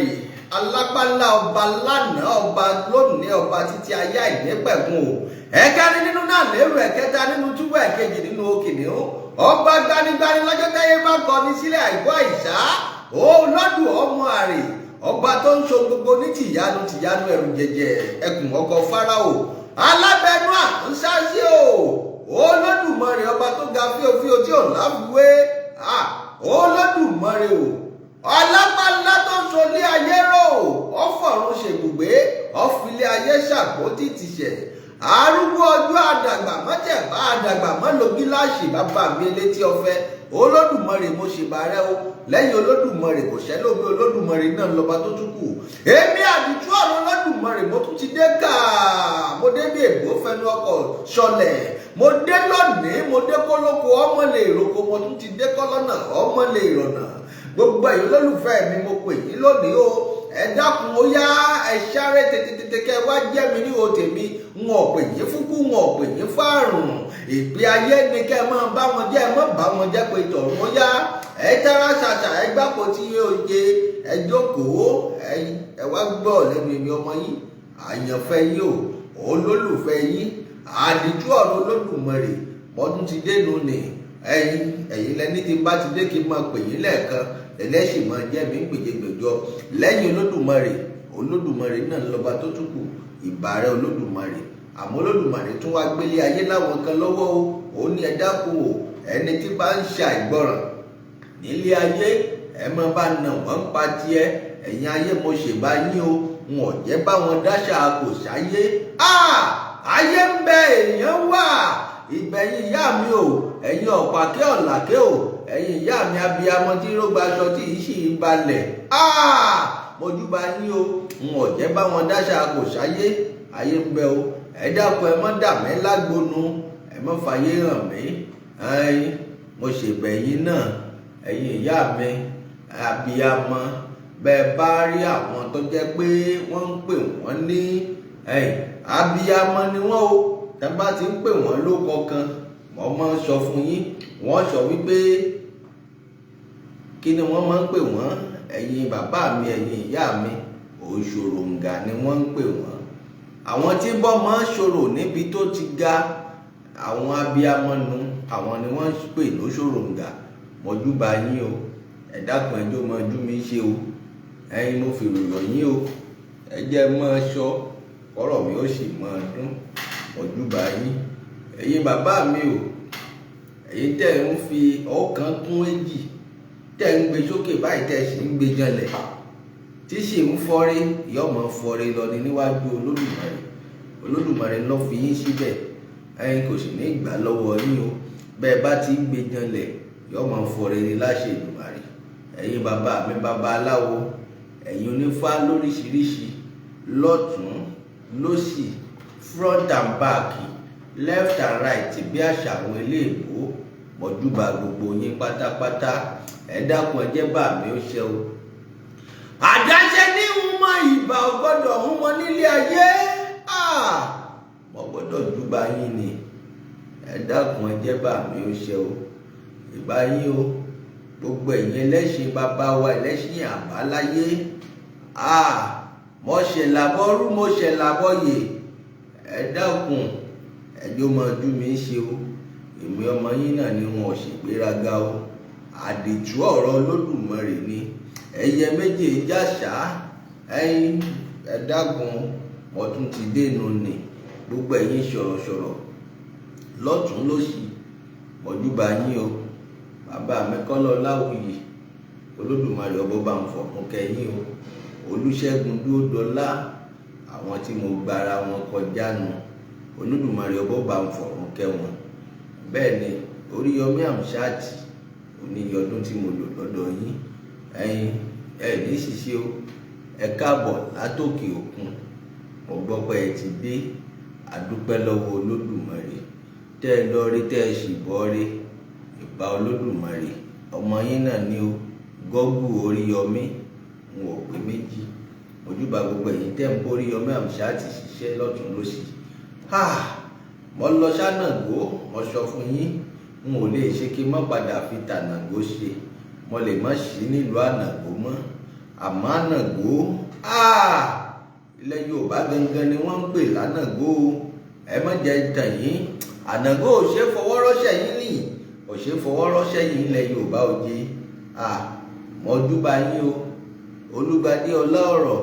Olódùmarè alágbálá ọba lánàá ọba lónìí ọba títí ayé àìnípẹ̀kun o ẹ̀kẹrin nínú náà lérò ẹ̀kẹta nínú túbọ̀ ẹ̀kejì nínú kìnìún ọba gbanigbani lọ́jọ́ tẹ́yẹ bá kọ ní sílẹ̀ àìkú àìsá Olódù ọmọ àrè ọba tó ń so gbogbo ní tìyanu ẹ̀rù jẹjẹ ẹkùn ọkọ̀ Fáráò alábẹ́nú àtúnṣáṣí o Olódùmarè ọba tó ga fíofío tí ò láfiwé Olódùmarè o alágbálá tó ń solé ayé rò ó fọ̀run ṣèbùgbé ó filé ayé ṣàpótí tìṣẹ̀ arúgbó ọjọ́ àdàgbà mọ́tẹ̀bá àdàgbà mọ́ lo gíláàsì bàbá mi létí ọ̀fẹ́ Olódùmarè mo ṣèbàrẹ́ o lẹ́yìn Olódùmarè kò ṣẹlómi Olódùmarè náà lọ́ba tó tún kù èmi àdìtú ọ̀rọ̀ Olódùmarè mo tún ti dé káà mo dé bí èbó fẹnu ọkọ̀ ṣọlẹ̀ mo dé lónìí mo dé kólókó ọmọ lè roko mo tún ti dé kọ́lọ́nà ọmọ lè rọ̀nà gbogbo ẹ̀yin olólùfẹ́ mi mo pè yín lónìí o ẹ dákun ó yá ẹ sáré tètè kẹ wá jẹ́ mi ní òtè mi ń ọ̀pẹ̀ yín fúkú ń ọ̀pẹ̀ yín fáàrùn ìpè ayé ni kẹ máa bá wọn jẹ́ ẹ má bá wọn jẹ́ pé tọ̀run ó yá ẹ tẹ́ra ṣàṣà ẹ gbàpọ̀ tí yóò jẹ ẹ jókòó ẹ wá gbọ́ lẹ́nu èmi ọmọ yín àyànfẹ́ yín o olólùfẹ́ yín àdìtú ọ̀rọ̀ Olódùmarè mọ́tún ti dénú ni ẹ̀yin lẹni tí bá ti dé kí n máa pè yín lẹ́ẹ̀kan ẹlẹ́sìn máa jẹ́ mi gbèjègbèjọ lẹ́yìn Olódùmarè náà lọ́ba tó tún kù ìbàrẹ̀ Olódùmarè àmọ́ Olódùmarè tún wá gbélé ayé láwọn kan lọ́wọ́ o ó ní ẹ dákun o ẹni tí bá ń ṣàìgbọràn nílé ayé ẹ máa bá nà wọ́n pa tiẹ̀ ẹ̀yin ayé mo ṣèbá yín o wọn ò jẹ́ báwọn dáṣà kò sáyé ayé ń bẹ èèyàn wà ìgbẹ̀yìn ìyá mi o ẹ̀yin ọ̀pàkẹ́ ọ̀làkẹ́ o ẹ̀yin ìyá mi abiyamọ tí ló gba aṣọ tí ìṣì ń balẹ̀ mojúbà yín o n ò jẹ́ báwọn dáṣà kò sáyé ayé ń bẹ o ẹ dákun ẹ mọ́ dà mí lágbónú ẹ mọ́ fàyè hàn mí mo ṣèbẹ̀yìn náà ẹ̀yin ìyá mi abiyamọ bẹ́ẹ̀ bá rí àwọn tó jẹ́ pé wọ́n ń pè wọ́n ní abiyamọ ni wọ́n o tẹ́ bá ti ń pè wọ́n lóko kan wọ́n máa ń sọ fún yín wọ́n sọ wípé kí ni wọ́n máa ń pè wọ́n ẹ̀yin bàbá mi ẹ̀yin ìyá mi òṣòròǹgà ni wọ́n ń pè wọ́n àwọn tí bọ́ máa ń ṣòro níbi tó ti ga àwọn abiyamọ nu àwọn ni wọ́n ń pè lóṣòròǹgà mọ̀júbà yín o ẹ dákun ẹjọ́ mọ́jú mi ṣe o ẹ̀yin mo fi ròyìn yín o ẹ jẹ́ mọ́ ṣọ́ ọ̀rọ̀ mi ó sì mọ́ ọdún mọ̀júbà yín ẹ̀yin bàbá mi o ẹ̀yin tẹ́ ń fi ọ̀kan kún èjì tẹ́ ń gbé sókè báyìí tẹ́ sì ń gbé janlẹ̀ tí sì ń fọ́rí yọmọ fọ́rí lọ ní níwájú Olódùmarè lọ fi yín síbẹ̀ ẹ̀yin kò sì ní ìgbà lọ́wọ́ yín o bẹ́ẹ̀ bá ti ń gbé janlẹ̀ yọmọ fọ́rí ní láṣẹ Èdùmàrè ẹ̀yin bàbá mi bàbá aláwo ẹ̀yin onífá lóríṣiríṣi lọ́tún lósì front and back left and right bí àṣà àwọn eléèbó mọ̀júbà gbogbo yín pátápátá ẹ dákun ẹ jẹ́ bá mi ó ṣe o. àdáṣe ní ìhùmọ ìbà ò gbọ́dọ̀ hùmọ nílé ayé mo gbọ́dọ̀ júbà yín ni ẹ dákun ẹ jẹ́ bá mi ó ṣe o ìbà yín o gbogbo ẹ̀yin ẹlẹ́sìn bàbá wa ẹlẹ́sìn àbáláyé mo ṣe làbọ́rú mo ṣe làbọ́yè ẹ dákun ẹjọ́ mọ ojú mi ṣe o èmi ọmọ yín náà ni wọn ò ṣègbéraga o àdìtú ọ̀rọ̀ Olódùmarè ni ẹyẹ méje jàṣà ẹ̀yin ẹ̀dágun ọdún ti dénú ni gbogbo ẹ̀yin sọ̀rọ̀sọ̀rọ̀ lọ́tún lósì mọ̀júbà yín o bàbá mi Kọ́lá Ọláwuyì Olódùmarè ọbọ̀ bá ń fọ̀kún kẹ́yìn o Olúṣẹ́gun Dúódọlá àwọn tí mo gbára wọn kọjá nu Olódùmarè ọbọ̀ bá ń fọ̀kún kẹ́ wọn bẹ́ẹ̀ ni Oríyọmí Àmúṣáàtì oníyẹ ọdún tí mo lò lọ́dọ̀ yín ẹ̀yin ẹ̀ ní ṣiṣẹ́ o ẹ káàbọ̀ látòkè òkun mo gbọ́ pé ẹ ti dé àdúpẹ́ lọ́wọ́ Olódùmarè tẹ́ ẹ lọ rí tẹ́ ẹ sì bọ́ rí ìbà Olódùmarè ọmọ yín náà ni o Gọ́gù Oríyọmí n ò pé méjì mojúbà gbogbo ẹ̀yin tẹ́ ń bó Oríyọmí Àmúṣáàtì ṣiṣẹ́ lọ́tún lósì mo lọ sánàgó mo sọ fún yín n ò lè ṣe kí n má padà fi tànàgó ṣe mo lè má sí nílùú ànàgó mọ́ àmọ́ ànàgó ilẹ̀ Yorùbá gangan ni wọ́n ń pè lánàgó. ẹ má jẹ́ tàn yín, ànàgó ò ṣe fọwọ́ rọ́ṣẹ́ yín nì, ò ṣe fọwọ́ rọ́ṣẹ́ yín ilẹ̀ Yorùbá òjé. mọ́júbà yín o, Olúgbadé Ọláọ̀rọ̀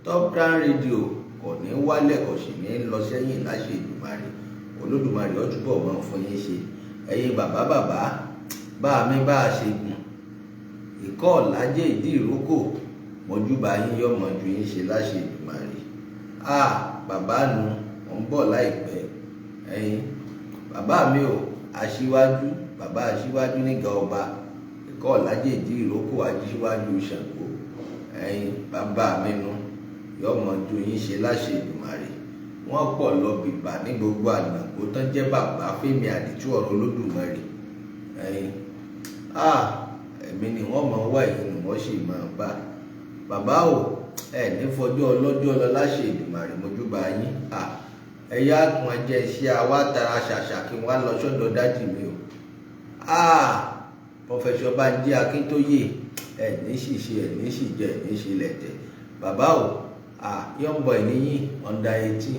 Top Crown Radio kò ní wálẹ̀ kò sì ní lọ sẹ́yìn láṣẹ Èdùmàrè. Olódùmarè ó túbọ̀ mọ́ fún yín ṣe. ẹ̀yin bàbá bá mi bá a ṣe gùn ìkọ́ ọ̀làjẹ́ ìdí ìrókò, mọ́júbà yín yọmọ ju yín ṣe láṣẹ Èdùmàrè. bàbá nu ò ń bọ̀ láìpẹ́. ẹ̀yin bàbá mi ò aṣíwájú, bàbá aṣíwájú nígà ọba, ìkọ́ ọ̀làjẹ́ ìdí ìrókò aṣíwájú Ṣàngó. ẹ̀yin bàbá mi nu yọmọ ju yín ṣe láṣẹ Èdùmàrè. wọ́n pọ̀ lọ bìbà ní gbogbo Ànàgó tán jẹ́ bàbá Fẹ́mi Àdìtú ọ̀rọ̀ Olódùmarè. ẹ̀yin ẹ̀mí ni wọ́n máa wá, èyí ni wọ́n sì máa bá. bàbá o ní fọjọ́ ọlọ́jọ́ lọ láṣẹ Èdùmàrè, mọ́júbà yín. ẹ̀yà àgùn ẹ̀jẹ̀ iṣẹ́ àwa tara ṣàṣà kí wọ́n á lọ sọ́dọ̀ dájì mi o. Pọfẹsọ Bánjí Akíntóyè ní ṣìṣe ní ṣìjẹ ní ṣìlẹ̀tẹ̀. bàbá o yọ̀ǹbọ̀ ìníyìn under 18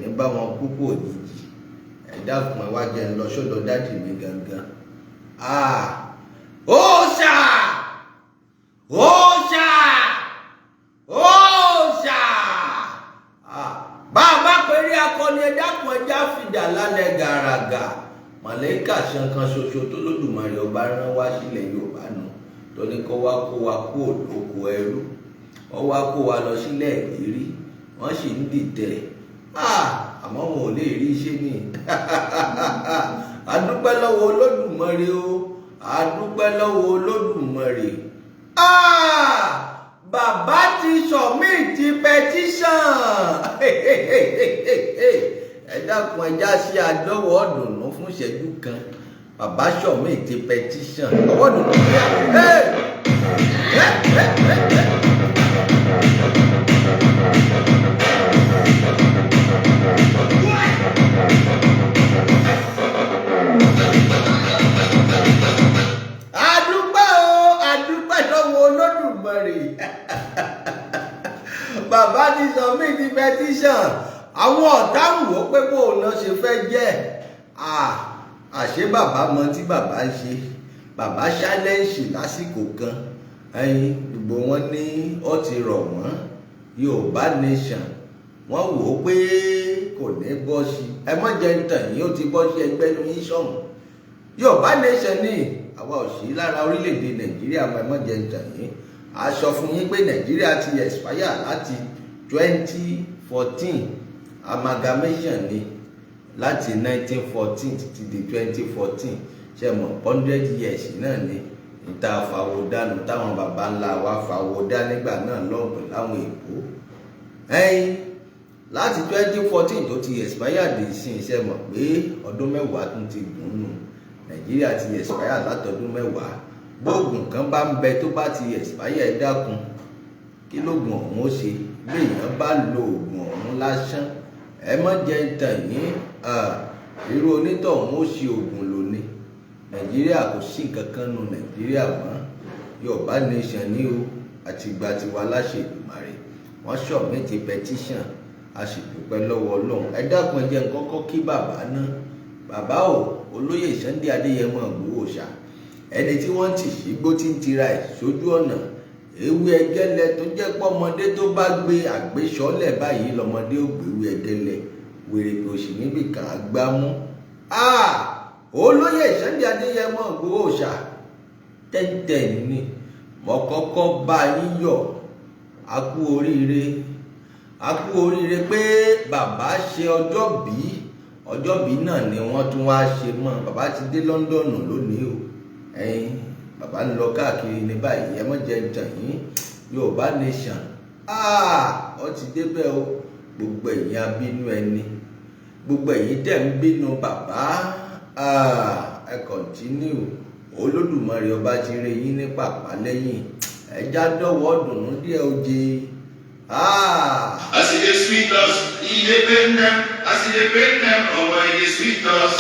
ní bá wọn púpọ̀ òjijì. dákun ẹ wá jẹ́ ń lọ sọ́dọ̀ dájì mi gangan. Òòṣà òòṣà òòṣà bá a bá péré akọni ẹ dákun ẹja fìdá lálẹ́ gàràgà. màlẹ́kà ṣankan ṣoṣo tó lódùmarè ọba rán wá sílẹ̀ Yorùbá nù, tó ní kó wá kó wa kú òdòkó ẹrú, ó wá kó wa lọ sílẹ̀ ìlérí. wọ́n sì ń dìtẹ̀ àmọ́ wọn ò lè rí iṣẹ́ mi. adúpẹ́ lọ́wọ́ Olódùmarè o, adúpẹ́ lọ́wọ́ Olódùmarè. bàbá ti submit petition. ẹ dákun ẹja sí àdọ́wọ́ ọ̀dùnnú fún ìṣẹ́jú kan. bàbá submit petition. ọwọ́ dùnú ní bàbá ti submit petition. àwọn ọ̀tá ń wò ó pé bó o lọ ṣe fẹ́ jẹ́. àṣé bàbá mọ tí bàbá ń ṣe. bàbá ṣálẹ́ǹsì lásìkò kan. gbogbo wọn ní ó ti rọ̀ wọ́n. Yorùbá nation wọ́n wò ó pé kò ní bọ́ sí. ẹ mọ́ jẹ́ ń tàn yín, ó ti bọ́ sí ẹgbẹ́ ní sọ̀hún. Yorùbá nation ní àwa ò sí lára orílẹ̀-èdè Nàìjíríà, ẹ mọ́ jẹ́ ń tàn yín. a sọ fún yín pé Nàìjíríà ti expire láti 2014, amalgamation ni láti 1914 títí di 2014. ṣe mọ̀ 100 years náà ni ìta àfàwọ̀dánù táwọn baba ńlá wa fàwọ̀dá nígbà náà lọ́gbọ̀n láwọn èkó. láti 2014 tó ti expire dé sí ṣe mọ̀ pé ọdún mẹ́wàá tún ti gùn nù. Nàìjíríà ti expire látọdún mẹ́wàá. bóògùn kan bá ń bẹ tó bá ti expire ẹ dákun, kí lóògùn ọ̀hún ó ṣe? bí èèyàn bá lo oògùn ọ̀hún lásán, ẹ má jẹ́ ń tàn yín, irú onítọ̀hún ó ṣe oògùn lónìí. Nàìjíríà kò sí nǹkan kan nù Nàìjíríà mọ́. Yorùbá nation ní o, àtìgbà tiwa láṣẹ Èdùmàrè. wọ́n submit petition, a sì dúpẹ́ lọ́wọ́ Ọlọ́run. ẹ dákun ẹ jẹ́ n kọ́kọ́ kí bàbá náà. bàbá o, olóyè Sunday Adéyẹmọ Ìgbòho Òòṣà, ẹni tí wọ́n ti ṣígbó tí ń tira ẹ̀ sójú ọ̀nà. ewé ẹgẹlẹ tó jẹ́ pé ọmọdé tó bá gbé àgbésọ́lẹ̀ báyìí lọ́mọdé ò gbé ewé ẹgẹlẹ, wèrè kò sì níbì kan àgbámú. olóyè Sunday Adéyẹmọ Ìgbòho Òòṣà, tẹ́ntẹ́n ni mo kọ́kọ́ bá yín yọ̀. a kú oríire pé bàbá ṣe ọjọ́bí náà ni wọ́n tún wá ṣe mọ́. bàbá ti dé London lónìí o. bàbá ń lọ káàkiri ní báyìí. ẹ mọ́ jẹ́ ń tàn yín, Yorùbá nation ó ti débẹ̀ o. gbogbo ẹ̀yin abínú ẹni, gbogbo ẹ̀yin tẹ̀ ń bínú bàbá, ẹ kọ̀ntínú. Olódùmarè ọba ti rẹ yín ní pàpà lẹ́yìn. ẹ já dọ́wọ́ dùnú díẹ̀ oje. As it dey sweet us, e dey pain dem. As it dey pain dem, omo e dey sweet us.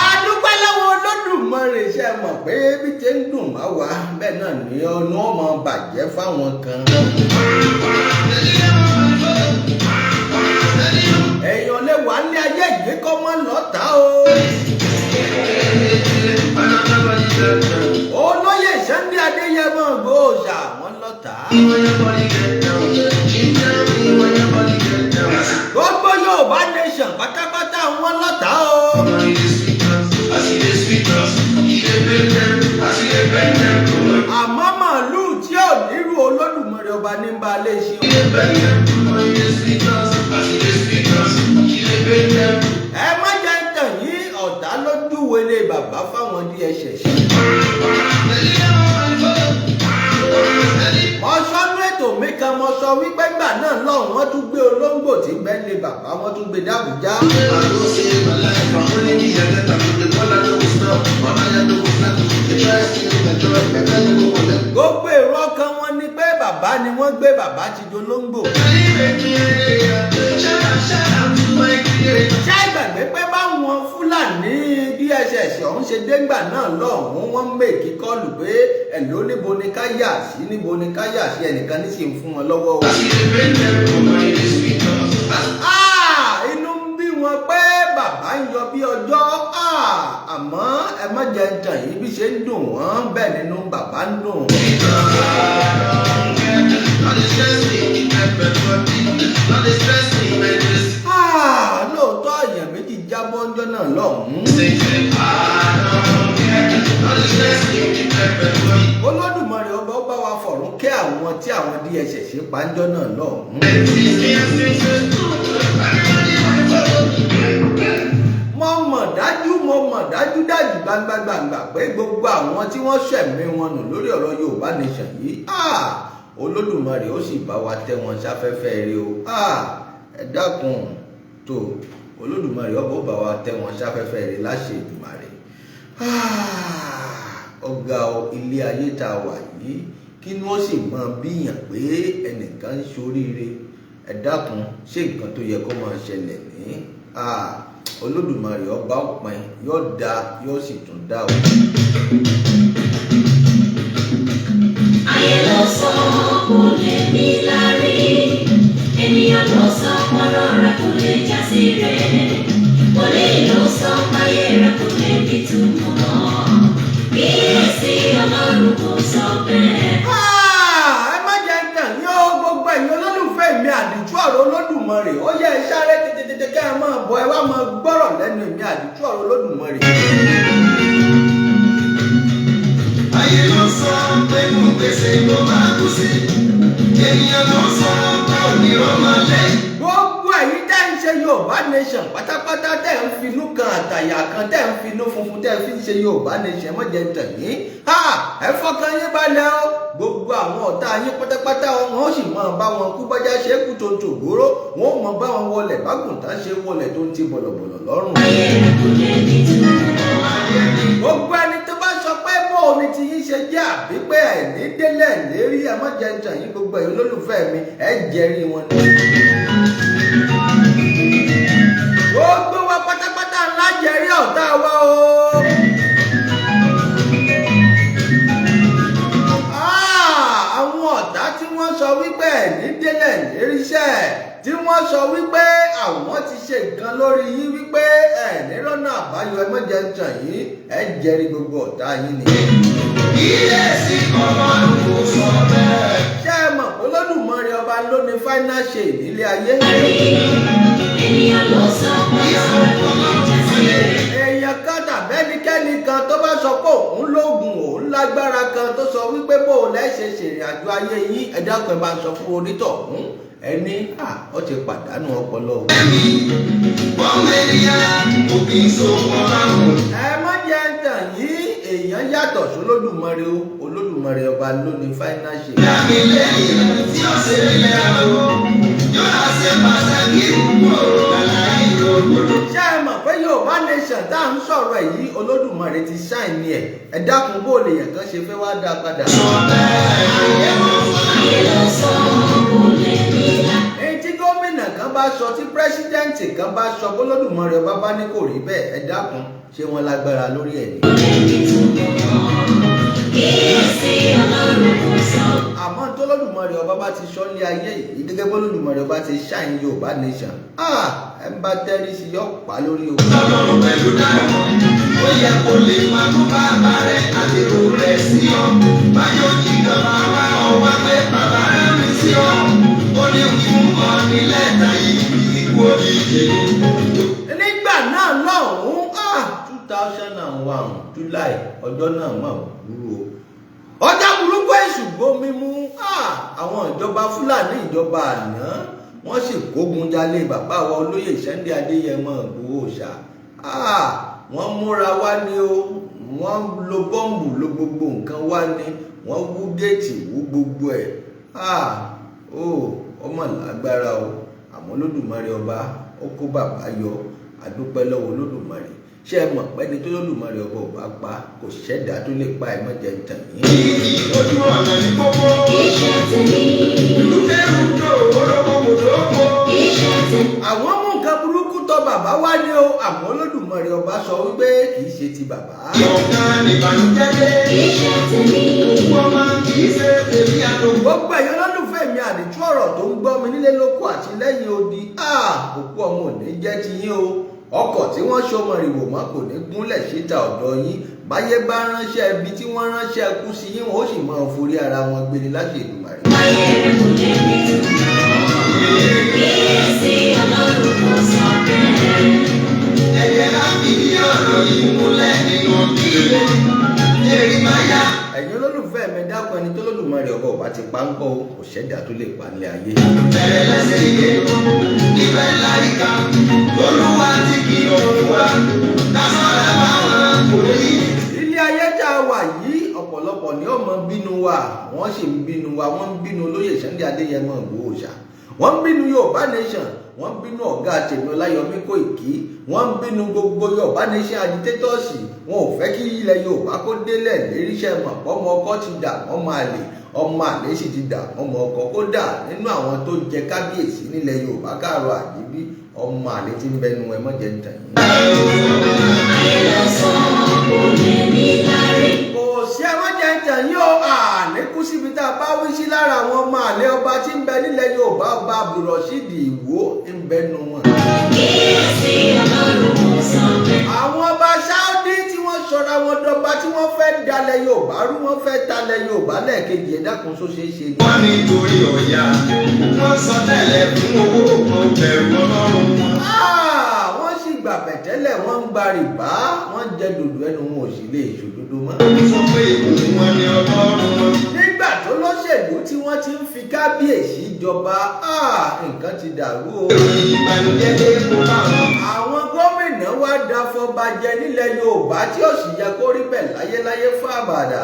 àdúpẹ́ lọ́wọ́ Olódùmarè ṣe mọ̀ pé bí ṣe ń dùn má wá bẹ́ẹ̀ náà ni ọ̀nà ọmọ bàjẹ́ fáwọn kan. èèyàn lè wà ní ayé ìgbé kọ́ mọ́ lọ́tà o. olóyè Sunday Adéyẹmọ Ìgbòho wọn lọ́tà. gbogbo Yorùbá nation pátápátá wọn lọ́tà o. àmọ́ màálùú tí ò nírú Olódùmarè ọba ní balẹ̀ ṣe. ẹ má jẹ́ tàn yín ọ̀tá lójú wele bàbá fáwọn DSS. ọ̀ṣọ́nú ètò mi kan mo sọ wípé gbà náà lọ́hùn wọ́n tún gbé olóńgbò tí bẹ́ẹ̀lì bàbá wọ́n tún gbé d'Àbújá. gbogbo èrò ọkàn wọn ni pé bàbá ni wọ́n gbé bàbá ti dolóńgbò. ṣé ìgbàgbé pé báwọn Fúlàní DSS ọ̀hún ṣe dégbà náà lọ́hùn wọ́n ń mèkì kọ́ọ̀lù pé ẹ̀ló níbo ni ká yà sí níbo ni ká yà sí ẹnìkan ní sì ń fún wọn lọ́wọ́ o. inú ń bí wọn pé bàbá ń yọ bí ọjọ́ àmọ́ ẹ má jẹ́ tàn yín bí ṣe ń dùn wọ́n bẹ́ẹ̀ nínú bàbá ń dùn. lóòótọ́ èèyàn méjì jábọ́ ọjọ́ náà lọ́hùn-ún. Olódùmarè ọba ó bá wa fọ̀rún kẹ́ àwọn tí àwọn DSS pàǹjọ́ náà lọ́hùn-ún. mo mọ̀ dájú gbangba pé gbogbo àwọn tí wọ́n ṣẹ̀mí wọn nù lórí ọ̀rọ̀ Yorùbá nation yìí Olódùmarè ó sì bá wa tẹ́ wọn sáfẹ́fẹ́ rí o. ẹ dákun tó Olódùmarè ọba ó bá wa tẹ́ wọn sáfẹ́fẹ́ rí láṣẹ Èdùmàrè. ọ̀gá ilé ayé tá a wà yìí kí ni wọ́n sì máa bíyàn pé ẹnìkan ń ṣoríire. ẹ dákun ṣé nǹkan tó yẹ kó máa ṣẹlẹ̀ ní Olódùmarè ọba òpin yóò dá yóò sì tún dá o. ayé ló sọ kò lè ní lárí ènìyàn ló sọ pọ́nrọ́ rẹ̀ kò lè já sí rẹ̀ wọlé ló sọ páyé rẹ̀ kò lè ní túmọ̀ kíyèsí Ọlọ́run kò sọ bẹ́ẹ̀. ẹ má jẹ́ tàn ní o gbogbo ẹ̀yin olólùfẹ́ mi àdìtú ọ̀rọ̀ Olódùmarè ó yẹ sáré tètè ká ẹ máa bọ̀ ẹ wá máa gbọ́rọ̀ lẹ́nu mi àdìtú ọ̀rọ̀ Olódùmarè. ayé ló sọ pé mo gbèsè ló máa kú sí ènìyàn ló sọ pé òmíràn máa lẹ́yìn. gbogbo ẹ̀yin tẹ́ ń ṣe Yorùbá nation pátápátá tẹ́ ń finú kan àtàyà kan tẹ́ ń finú funfun tẹ́ fi ń ṣe Yorùbá nation má jẹ́ tàn yín. ẹ fọkàn yín balẹ̀ o gbogbo àwọn ọ̀tá yín pátápátá wọn ó sì máa bá wọn kú bọ́jà ṣe é kú tó ń tògbóró wọn ó mọ bá wọn wọlé bágùntàn ṣe wọlé tó ń ti bọ̀lọ̀bọ̀lọ̀ lọ́rùn. ayé rẹ̀ kò lè ní túmọ̀. gbogbo ẹni tó bá sọ pé bóun ni ti yín ṣe jẹ́ àbí pé ẹ̀ní délẹ̀ lérí ẹ má jẹ́ tàn yín gbogbo ẹ̀yin olólùfẹ́ mi ẹ jẹ́rìí wọn ni. gbogbo wa pátápátá ńlá jẹ́rìí ọ̀tá wa o. àwọn ọ̀tá tí wọ́n sọ wípé ẹ̀ní délẹ̀ lérí iṣẹ́ tí wọ́n sọ wípé àwọn ti ṣe nǹkan lórí yín wípé ẹ̀ní rọ́nà àbáyọ ẹ má jẹ́ tàn yín ẹ jẹ́rìí gbogbo ọ̀tá yín ni. kíyèsí Ọlọ́run kò sọ bẹ́ẹ̀. ṣé ẹ mọ̀ Olódùmarè ọba ló ní final say nílé ayé. ènìyàn ló sọ pọ́nrọ́ rẹ̀ kò lè já sí rẹ̀. èèyàn kan tàbí ẹnikẹ́ni kan tó bá sọ pé òun lóògùn òun lágbára kan tó sọ wípé bó o lẹ́sẹ̀ ṣèrìn àjò ayé yín ẹ dákun ẹ bá sọ fún onítọ̀hún ẹni ó ti pàdánù ọpọlọ. wọ́n mẹ́rìíyàn òbí sọ̀rọ̀ láwọn. ẹ má jẹ́ tàn yín èèyàn yàtọ̀ sí Olódùmarè o Olódùmarè ọba ló ní final say. Yàmi lẹ́yìn tí ó ṣe lé àrò yóò ṣe pàtàkì púpọ̀ àlàyé ògbóló. ṣé ẹ mọ̀ pé Yorùbá nation tá à ń sọ̀rọ̀ yìí Olódùmarè ti ṣáìní ẹ̀ ẹ dákun bó lè yàn kán ṣe fẹ́ wá dá padà. ayé ló sọ kò lè ní lárí. èyí tí gómìnà kan bá sọ tí pírẹsidẹ́ǹtì kan bá sọ bólódùmarè ọba bá ní kò rí bẹ́ẹ̀ ẹ dákun ṣé wọ́n lágbára lórí ẹ̀ ni. àmọ́ tólódùmarè ọba bá ti sọ ní ayé yìí gẹ́gẹ́ bólódùmarè ọba ti ṣáìn Yorùbá nation ẹ bá tẹ́rí sí yọ pa lórí o. Ọlọ́run pẹ̀lú dáhùn ó yẹ kó lè máa kó bàbá rẹ̀ àti èrò rẹ̀ sí ọ. Báyọ̀ jìjọba wá ọ wá pé bàbá rẹ̀ mi sí ọ. Ó ní fún ọ ní lẹ́tà yìí ikú òjijì. nígbà náà lọ́hùn-ún 2001 July ọjọ́ náà mọ̀ burú o. ọjà burúkú èṣù gbomi mú àwọn ìjọba Fúlàní ìjọba àná wọ́n sì kógun jalè bàbá wa olóyè Sunday Adéyẹmọ Ìgbòho Òòṣà wọ́n múra wá ní o wọ́n lo bọ́ǹbù lo gbogbo nǹkan wá ní wọ́n wú géètì wú gbogbo ẹ̀ ọmọ lágbára o àmọ́ Olódùmarè ọba ó kó bàbá yọ àdúpẹ́ lọ́wọ́ Olódùmarè ṣé ẹ mọ̀ pé ní tó Olódùmarè ọba ò bá pa kò ṣẹ̀dá tó lè pa ẹ̀ mọ́jẹ tàn yín. Ojú ọ̀nà ní kókó. Iṣẹ́ tèmi. Ìlú kẹ́rù tó olókòwò lóko. Iṣẹ́ tèmi. àwọn mú nǹkan burúkú tọ̀ bàbá wá ní o àmọ́ Olódùmarè ọba sọ wípé kì í ṣe ti bàbá. Ọ̀kan ìbànújẹ́ dé. Iṣẹ́ tèmi. Wọ́n máa kì í ṣe tèmi àtòkù. gbogbo ẹ̀yin olólùfẹ́ mi àdìtú ọ̀rọ̀ tó ń gbọ́ mi nílé lóko àti lẹ́yìn odi òkú ọmọ òní jẹ́ ti yín o ọkọ̀ tí wọ́n ṣọmọ ìwò mọ́ kò ní gúnlẹ̀ síta ọ̀dọ̀ yín báyé bá ránṣẹ́ ibi tí wọ́n ránṣẹ́ kú sí yín wọ́n ó sì máa forí ara wọn gbé ní láṣẹ Èdùmàrè. Ayé rẹ̀ kò lè ní kíyèsí Ọlọ́run kò sọ bẹ́ẹ̀. Ẹ̀jẹ̀ láti ní ọ̀rọ̀ yìí múlẹ̀ nínú ìdílé. Èrì máa yá. ẹ̀yin olólùfẹ́ mi dákun ẹni tó lódùmarè ọba ọba ti pa ń kọ́ kò ṣẹ̀dá tó lè pa nílé ayé. Bẹ̀rẹ̀ lẹ́sẹ̀ iye níbẹ̀ láríkà. Olúwa ti kìlọ̀ fún wa. Kásọ̀rọ̀ báwọn kò rí. ilé ayé tá a wà yìí ọ̀pọ̀lọpọ̀ ni ó mọ bínú wa wọ́n sì ń bínú wa wọ́n ń bínú olóyè Sunday Adéyẹmọ Ìgbòho Òòṣà wọ́n ń bínú Yorùbá nation wọ́n ń bínú ọ̀gá tèmi Ọláyọmí Kóìkí wọ́n ń bínú gbogbo Yorùbá nation agitators wọn ò fẹ́ kí ilẹ̀ Yorùbá kó délẹ̀ léríṣẹ́ mọ̀ ọmọ ọkọ ti dà ọmọ àlè ọmọ àlè sì ti dà ọmọ ọkọ kó dà nínú àwọn tó jẹ kábíyèsí nílẹ̀ Yorùbá káàrọ̀ àjíbí ọmọ àlè ti ń bẹnu ẹ mọ́jẹ ń tàn yín. Ayé ló sọ kò lè ní lárí. kò sí ẹmọ́jẹ ń tàn yín o àlékún síbi tá a bá wí sí lára àwọn ọmọ àlè ọba tí ń bẹ nílẹ̀ Yorùbá ọba Abdulrasheed Ìwó ń bẹnu wọn. Kíyèsí Ọlọ́run kò sọ bẹ́ẹ̀. àwọn ọba Saudi tí wọ́n sọra wọn dọba tí wọ́n fẹ́ dalẹ̀ Yorùbá rú wọ́n fẹ́ talẹ̀ Yorùbá lẹ́ẹ̀kejì ẹ̀dá kan ṣó ṣeé ṣe ni. Wọ́n ní torí ọ̀yà. Wọ́n sọ tẹ́lẹ̀ fún owó kan bẹ̀rù Ọlọ́run wọn. wọ́n sì gbà pẹ̀tẹ́lẹ̀ wọ́n ń gba rìbá wọ́n jẹ dòdò ẹnu wọn ò sì lè ṣòdodo mọ́. Sọ pé ìkùn wọn ni Ọlọ́run wọn. nígbà tó lọ́ṣèlú tí wọ́n ti ń fi kábíyèsí jọba nǹkan ti dàrú o. Ìròyìn ìbànújẹ́ dé kó bá wọn. àwọn gómìnà wá dáfọbàjẹ́ nílẹ̀ Yorùbá tí ó sì yẹ kó rí bẹ́ẹ̀ láyéláyé fún àbàdà.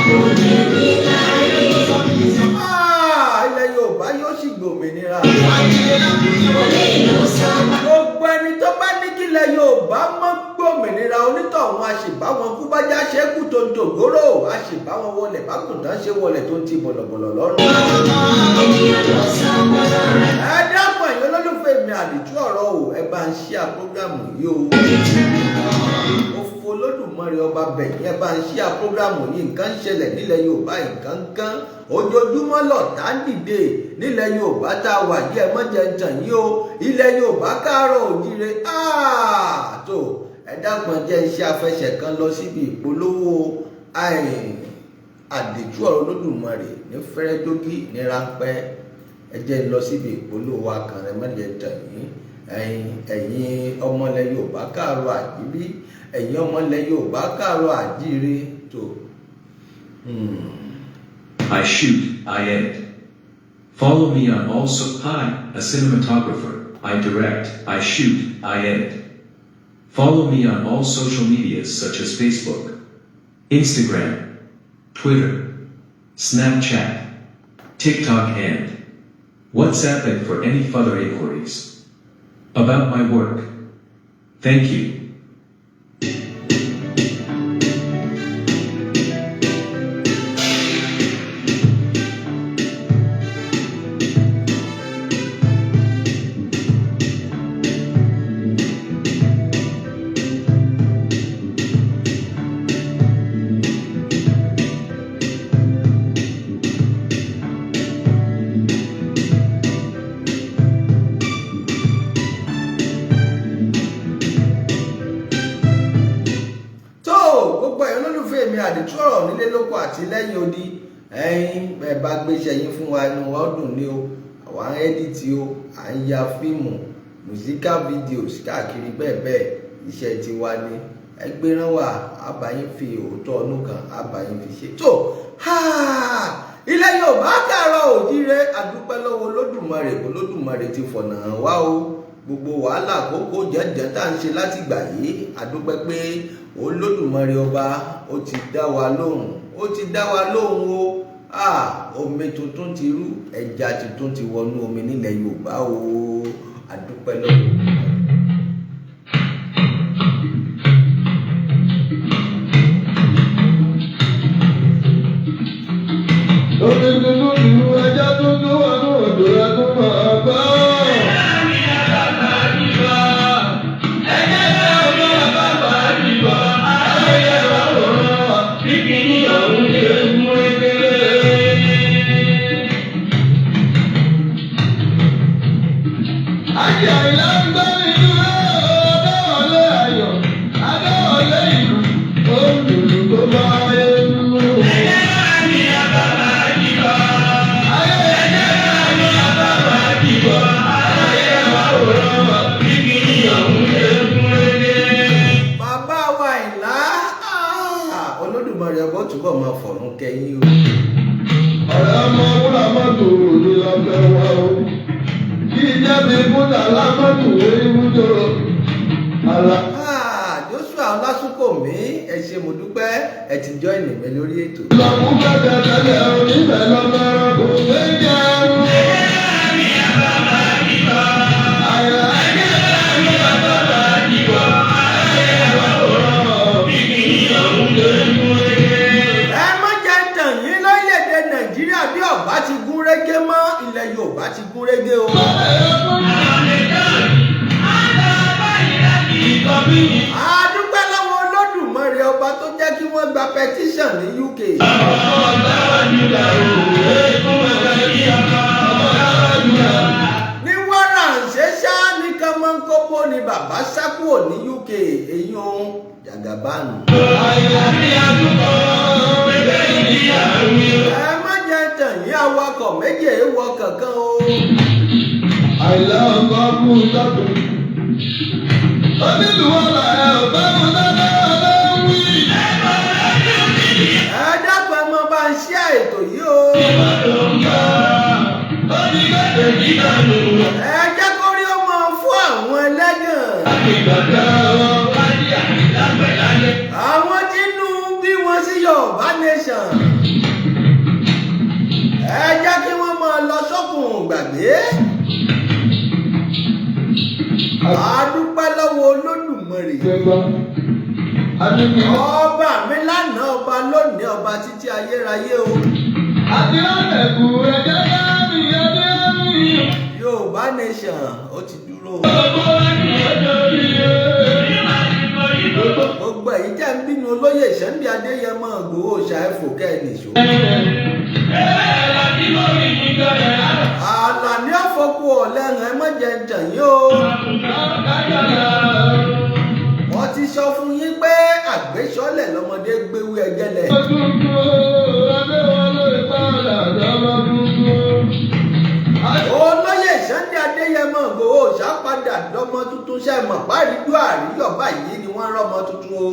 Kò lè ní lárí. ilẹ̀ Yorùbá yóò sì gbòmìnira. Olè ló sọ wá. gbogbo ẹni tó bá ní kílẹ̀ Yorùbá mọ́ gbòmìnira onítọ̀hún àṣìbáwọn kú bá já ṣe kú tó ń tògóró àṣìbáwọn wọlé bákùntàn ṣe wọlé tó ń ti bọ̀lọ̀bọ̀lọ̀ lọ́rùn. Ènìyàn ló sọ gbọ́dọ̀ rẹ̀. ẹ dápọ̀ ẹ̀yin olólùfẹ́ mi àdìtú ọ̀rọ̀ o ẹ bá ń ṣíà prógrámù yìí o. ó fo Olódùmarè ọba bẹ̀yìn ẹ bá ń ṣíà prógrámù yìí nǹkan ń ṣẹlẹ̀ nílẹ̀ Yorùbá nǹkan kan ojoojúmọ́ lọ̀tá ń dìde nílẹ̀ Yorùbá tá a wà yìí ẹ mọ́jẹ ń tàn yín o ilẹ̀ Yorùbá káàárọ̀ òjíire tó ẹ dápọ̀ jẹ́ iṣẹ́ afẹsẹ̀ kan lọ síbi ìpolówó àdìtú ọ̀rọ̀ Olódùmarè ní fẹ́rẹ́dógí ní ráńpẹ́ ẹ jẹ́ lọ síbi ìpolówó akànnì mọ́jẹ ń tàn yín ẹ̀yin ọmọlẹ̀ Yorùbá káàárọ̀ àjíbí ẹ̀yin ọmọlẹ̀ Yorùbá káàárọ̀ àjíire tó. I shoot, I edit. Follow me on a cinematographer. I direct, I shoot, I edit. Follow me on all social medias such as Facebook, Instagram, Twitter, Snapchat, TikTok and WhatsApp and for any further inquiries about my work. Thank you. sọ̀rọ̀ nílé lóko àti lẹ́yìn odi ẹ̀yin ẹ̀ bá gbéṣẹ́ yín fún wa inú wa dùn ní o àwa ń ẹ́díìtì o à ń ya fíìmù musical videos káàkiri bẹ́ẹ̀ bẹ́ẹ̀ iṣẹ́ tiwa ni ẹgbẹ́rán wà àbáyín fi òótọ́ ọdún kan àbáyín fi ṣe tó ilẹ̀ Yorùbá káàárọ̀ oòjíire àdúpẹ́ lọ́wọ́ Olódùmarè ti fọ̀nà wá o gbogbo wàhálà àkókò jẹ́jẹ́ tá à ń ṣe láti gbà yìí àdúpẹ́ pé Olódùmarè ọba ó ti dá wa lóhùn o omi tuntun ti rú ẹja tuntun ti wọnú omi nílẹ̀ Yorùbá o àdúpẹ́ lọ́wọ́. Omi tuntun ti rú ẹja tuntun wọnú odò ẹkún máa gbọ́. Olódùmarè ọba túbọ̀ máa fọ̀run kẹ́yìn o. Ọ̀rẹ́ ọmọ wúrà mọ́tò òní lọ́fẹ́ wá o. Kí ìjẹ́bi kúta lámọ́tò ewúdo. Joshua Ọlásùnkànmí ẹ ṣé mo dúpẹ́ ẹ ti join mi lórí ètò. Lọ́kùn kẹ́kẹ́ tẹ́lẹ̀ oníbẹ̀ lọ́mọ́rọ́ kò gbé jẹun. Bí ọba ti gún régé mọ́ ilẹ̀ Yorùbá ti gún régé o. Adúpẹ́ lọ́wọ́ Olódùmarè ọba tó jẹ́ kí wọ́n gba petition ní UK. Ní wọ́rànṣẹ́ ṣá ní kánmọ́nkóbó ni bàbá sá kúrò ní UK èyí ohun Jàgàbánu. Ní awakọ̀ méje wọ kankan o. Àìlá ọkọ̀ kú lọ́dún. Onílùwọ̀lá ẹ̀ ọ̀bá wọn dáadáa wí. Ẹ dákun ọmọ bá ń ṣe ètò yìí o. Ẹ jẹ́ kó rí ọmọ fún àwọn ẹlẹ́gàn. Àwọn tí inú bí wọ́n sí Yorùbá nation. Ẹ jẹ́ kí wọ́n máa lọ sókun gbàgbé. Adúpẹ́ lọ́wọ́ Olódùmarè. Ọba mi lánàá ọba lónìí ọba títí ayérayé o. Yorùbá nation ó ti dúró. Gbogbo èyí jẹ́ ń bínú olóyè Sunday Adéyẹmọ Ìgbòho ṣàìfò kẹ́ẹ̀nìṣó. Àlàní ọ̀fọ̀kù ọ̀lẹ́rìn ẹ má jẹ́ ntàn yín o. Wọ́n ti sọ fún yín pé àgbésọ́lẹ̀ lọ́mọdé gbéwú ẹgẹ́lẹ̀. Olóyè Sunday Adéyẹmọ Ìgbòho ṣàpadà dọ́mọ tuntun ṣe mọ̀ párídú àríyọ̀ báyìí ni wọ́n rọ́mọ tuntun o.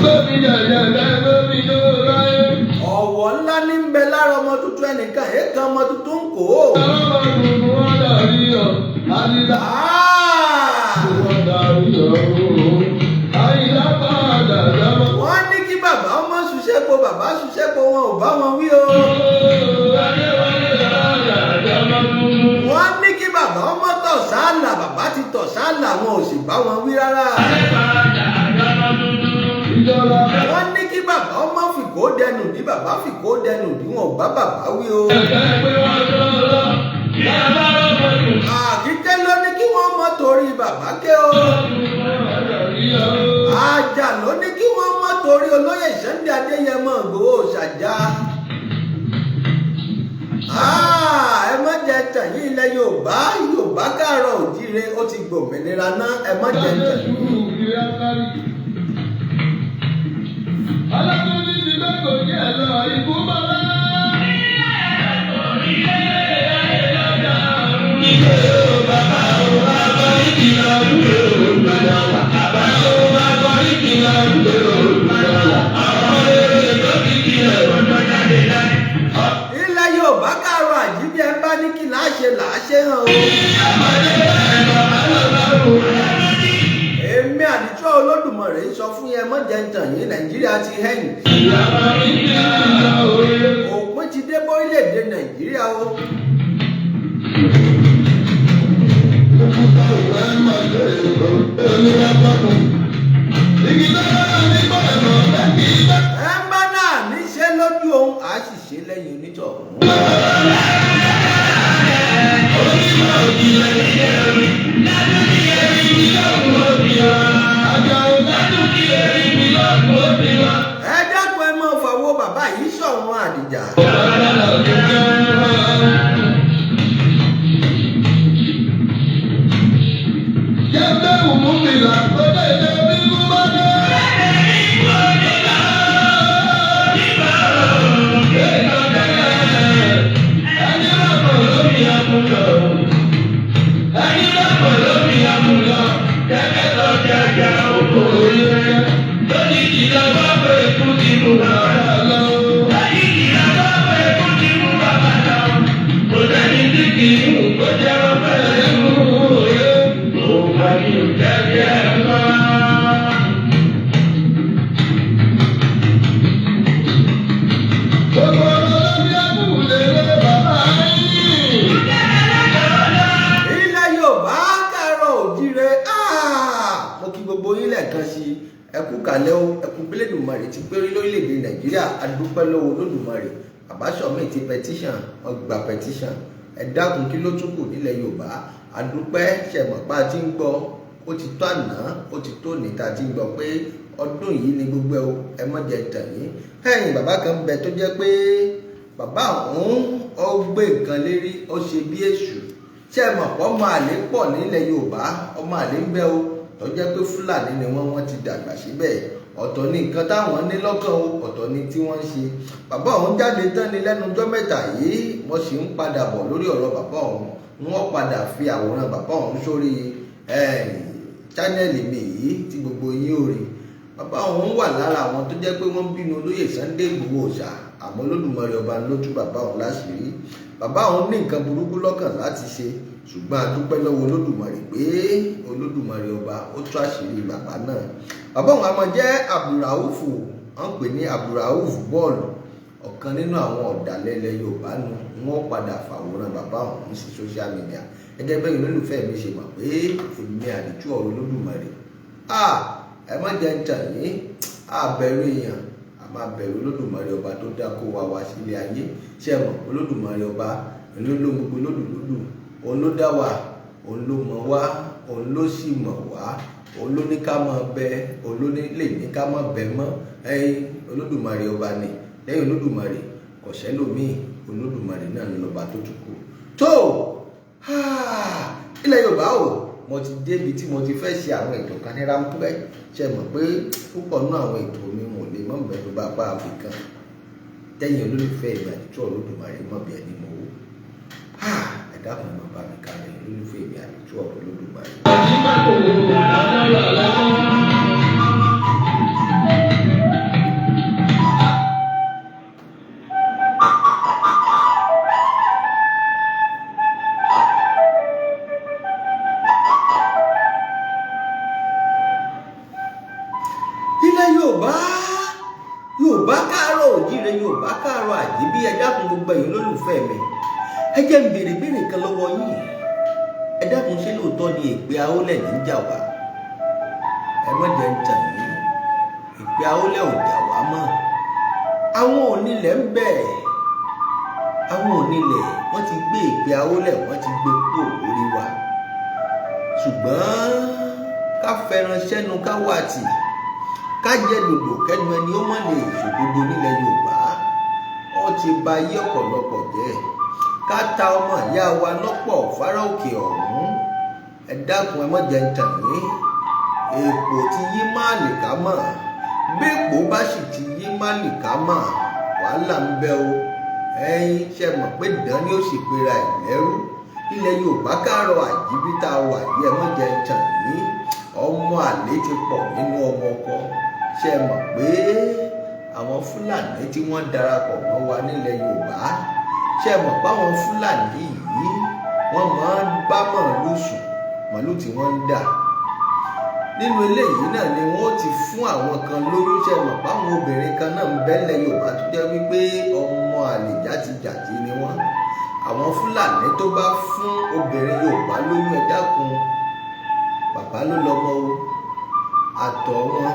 Ọ̀wọ̀ ńlá ní ń bẹ lára ọmọ tuntun ẹnìkan èèkan ọmọ tuntun ń kó o. Wọ́n ní kí bàbá ọmọ ṣùṣẹ́po bàbá ṣùṣẹ́po wọn ò bá wọn wí o. Wọ́n ní kí bàbá ọmọ tọ̀ sáàlà bàbá ti tọ̀ sáàlà wọn ò sì bá wọn wí rárá. Wọ́n ní kí bàbá ọmọ fìkó dẹnu bí bàbá fìkó dẹnu bí wọn ò bá bàbá wí o. Àkíkẹ́ ló ní kí wọ́n mọ torí bàbá ké o. Àjà ló ní kí wọ́n mọ torí olóyè Sunday Adéyẹmọ Ìgbòho ṣàjà. Ẹ má jẹ tẹ̀yìn ilẹ̀ Yorùbá káàárọ̀ òjíire ó ti gbòmìnira náà ẹ má jẹ tẹ̀yìn. Alákòóní ti bẹ́ẹ̀ kò jẹ́ ẹ̀ lọ. àdìtú Olódùmarè sọ fún yẹn mọ́jẹ̀ ń tàn yín Nàìjíríà ti hẹ́yìn. òpin ti dé bórílẹ̀-èdè Nàìjíríà o. ẹ bá náà níṣẹ́ lójú ohun àá sì ṣe lẹ́yìn onítọ̀hún. ẹ dákun ẹ máa fọwọ́ bàbá yìí sọ̀rọ̀ Àdìjà. ti péré lórílẹ̀‐èdè Nàìjíríà adúpẹ́ lọ́wọ́ Olódùmarè àbáṣọ̀mí ti petition wọ́n gba petition ẹ dákun kí ló tún kù nílẹ̀ Yorùbá adúpẹ́ ṣẹ̀mọ̀pá tí ń gbọ́ ó ti tó àná ó ti tó níta tí ń gbọ́ pé ọdún yìí ni gbogbo ẹ mọ̀jẹ̀ tàn yín ẹ̀yìn bàbá kan bẹ tó jẹ́ pé bàbá òun ó gbé nǹkan lérí ó ṣe bí èṣù ṣẹ̀mọ̀pọ̀ ọmọ àlè pọ̀ nílẹ̀ Yorùbá ọmọ àlè ń bẹ o tó jẹ́ pé Fúlàní ni wọ́n ti dàgbà síbẹ̀ ọ̀tọ̀ ni nǹkan táwọn ní lọ́kàn o ọ̀tọ̀ ni tí wọ́n ń ṣe bàbá òun jáde tán ni lẹ́nu ọjọ́ mẹ́ta yìí wọ́n sì ń padà bọ̀ lórí ọ̀rọ̀ bàbá òun wọ́n padà fi àwòrán bàbá òun sórí chánẹ́ẹ̀lì mi yìí tí gbogbo yín ò rí bàbá òun wà lára àwọn tó jẹ́ pé wọ́n bínú olóyè Sunday Igboho Òòṣà àmọ́ Olódùmarè ọba ló tú bàbá òun láṣìírí bàbá òun ní nǹkan burúkú lọ́kàn láti ṣe ṣùgbọ́n a dúpẹ́ lọ́wọ́ Olódùmarè pé Olódùmarè ọba ó tú àṣírí bàbá náà bàbá òun àmọ́ jẹ́ Abdulrauf wọ́n pè ní Abdulrauf bọ́ọ̀lù ọ̀kan nínú àwọn ọ̀dàlẹ̀ ilẹ̀ Yorùbá nu wọ́n padà fàwòrán bàbá òun sí social media gẹ́gẹ́ bẹ́ẹ̀ olólùfẹ́ mi ṣe mọ̀ pé èmi àdìtú ọ̀rọ̀ Olódùmarè ẹ má jẹ́ ń tàn yín bẹ̀rù èèyàn a máa bẹ̀rù Olódùmarè ọba tó dá kó wa wá sílé ayé ṣé ẹ mọ̀ Olódùmarè ọba olólò gbogbo lódùlódù òun ló dá wa òun ló mọ̀ wá òun ló sì mọ̀ wá òun ló ní ká máa bẹ òun ló lè ní ká máa bẹ mọ́ Olódùmarè ọba ni lẹ́yìn Olódùmarè kò sẹ́lòmíì Olódùmarè náà ní lọ́ba tó tún kù tó ilẹ̀ Yorùbá o mo ti débi tí mo ti fẹ́ ṣe àwọn ètò kan ní ráńpẹ́ ṣe mọ̀ pé púpọ̀ nínú àwọn ètò mi mo lè mọ̀ bẹ́ẹ̀ tó bá bá African tẹ́yìn olólùfẹ́ ìgbà àdìtú Olódùmarè mọ̀ bí ẹni mọ̀ wò ẹ dákun náà bá mi kálẹ̀ olólùfẹ́ ìgbà àdìtú Olódùmarè. Yorùbá káàárọ̀ òjíire Yorùbá káàárọ̀ àjíbí ẹ dákun gbogbo ẹ̀yin lólùfẹ́ mi ẹ jẹ́ n béèrè béèrè kan lọ́wọ́ yín ẹ dákun ṣé lóòótọ́ ni èpè Awólẹ̀ ní jà wá ẹ má jẹ́ ń tàn yín èpè Awólẹ̀ ò jà wá mọ́ àwọn onílẹ̀ ń bẹ̀ àwọn onílẹ̀ wọ́n ti gbé èpè Awólẹ̀ wọ́n ti gbé kúrò lórí wa ṣùgbọ́n ká fẹ́ràn sẹ́nu ká wà tì ká jẹ dòdò kẹnu ẹni ó mọ̀ lè ṣòdodo nílẹ̀ Yorùbá ó ti ba yí ọ̀pọ̀lọpọ̀ jẹ́ ká ta ọmọ ìyá wa lọ́pọ̀ fárá òkè ọ̀hún ẹ dákun ẹ má jẹ́ ń tàn yín èpò ti yí máàlì ká mọ̀ bí èpò bá sì ti yí máàlì ká mọ̀ wàhálà ń bẹ o ẹ̀yin ṣe mọ̀ pé dán ni ó sì pera ẹ̀ lẹ́rú ilẹ̀ Yorùbá káàárọ̀ àjíbí tá a wà yìí ẹ má jẹ́ ń tàn yín ọmọ àlè ti pọ̀ nínú ọmọ ọkọ ṣe mọ̀ pé àwọn Fúlàní tí wọ́n darapọ̀ mọ́ wa nílẹ̀ Yorùbá ṣe mọ̀ pé àwọn Fúlàní yìí wọ́n máa ń bá màálù sùn màálù tí wọ́n ń dà nínú eléyìí náà ni wọ́n ti fún àwọn kan lóyún. Ṣe mọ̀ páwọn obìnrin kan náà ń bẹ́lẹ̀ Yorùbá tó jẹ́ wípé ọmọ àlè játijàti ni wọ́n. Àwọn Fúlàní tó bá fún obìnrin Yorùbá lóyún, ẹ dákun, bàbá ló lọ́mọ o, àtọ̀ wọn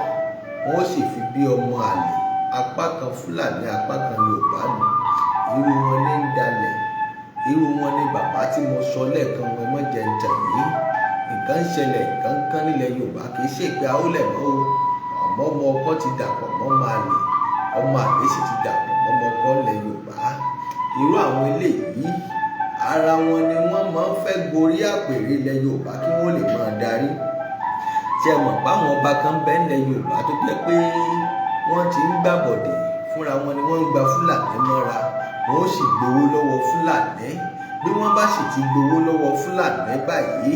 wọ́n sì fi bí ọmọ àlè. Apá kan Fúlàní, apá kan Yorùbá nù. Irú wọn ní ń dalẹ̀, irú wọn ní bàbá tí mo sọ lẹ́ẹ̀kan wọn mọ́ jẹ ń tàn yìí. Nǹkan ń ṣẹlẹ̀, nǹkan ń kán nílẹ̀ Yorùbá, kì í ṣe pé àólẹ̀ mọ́ o. Àmọ́ ọmọ ọkọ ti dàpọ̀ mọ́ ọmọ àlè, ọmọ àlè sì ti dàpọ̀ mọ́ ọmọ ọkọ ilẹ̀ Yorùbá. Irú àwọn eléyìí ara wọn ni wọ́n máa ń fẹ́ gorí àpèrè ilẹ̀ Yorùbá kí wọ́n lè máa darí. Ṣé ẹ mọ̀ páwọn ọba kan bẹ́ẹ̀ ilẹ̀ Yorùbá tó jẹ́ pé wọ́n ti ń gbàbọ̀dè fúnra wọn ni wọ́n ń gba Fúlàní mọ́ra, wọ́n ó sì gbowó lọ́wọ́ Fúlàní. Bí wọ́n bá sì ti gbowó lọ́wọ́ Fúlàní báyìí,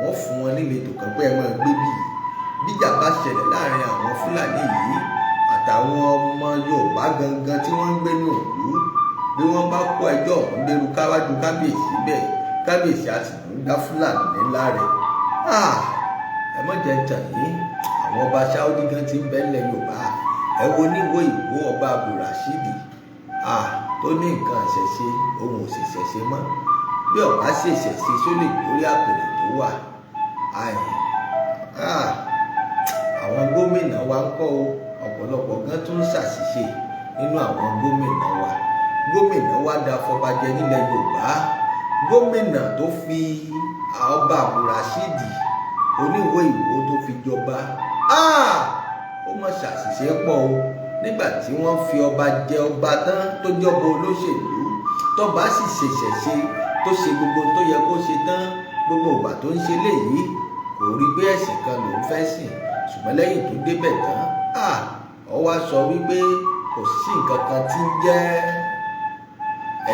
wọ́n fún wọn nílé tó kàn pé ẹ máa gbé bí. Bíjà bá ṣẹlẹ̀ láàrin àwọn Fúlàní yìí àtàwọn ọmọ Yorùbá gangan tí wọ́n ń gbé ní ìlú, bí wọ́n bá kó ẹjọ́ ọ̀hún dérú káwájú kábíyèsí bẹ́ẹ̀, kábíyèsí á sì tún dá Fúlàní láre. Ẹ má jẹ́ tàn yín, àwọn ọba Sáúdí gan ti ń bẹ nílẹ̀ Yorùbá. Ẹ wo níwò Ìgbò ọba Abdulrasheed tó ní nǹkan ìṣẹ̀ṣe, òun ò sì ṣẹ̀ṣe mọ́. Bí ọba sì ṣẹ̀ṣe sólè lórí àpèrè tó wà. Àwọn gómìnà wa ń kọ́ o, ọ̀pọ̀lọpọ̀ gan tún ń ṣàṣìṣe nínú àwọn gómìnà wa. Gómìnà wa da fọbajẹ nílẹ̀ Yorùbá. Gómìnà tó fi ọba Abdulrasheed oníwò Ìgbò tó fi jọba, ó mọ̀ ṣàṣìṣe pọ̀ o. Nígbà tí wọ́n fi ọba jẹ ọba tán tó jọba olóṣèlú, tọ́ba sì ṣèṣẹ̀ṣe tó ṣe gbogbo tó yẹ kó ṣe tán, gbogbo ìgbà tó ń ṣe léyìí kò rí pé ẹ̀sìn kan lòún fẹ́ sìn. Ṣùgbọ́n lẹ́yìn tó débẹ̀ tán, ó wá sọ wípé kò sí nǹkan kan tí ń jẹ́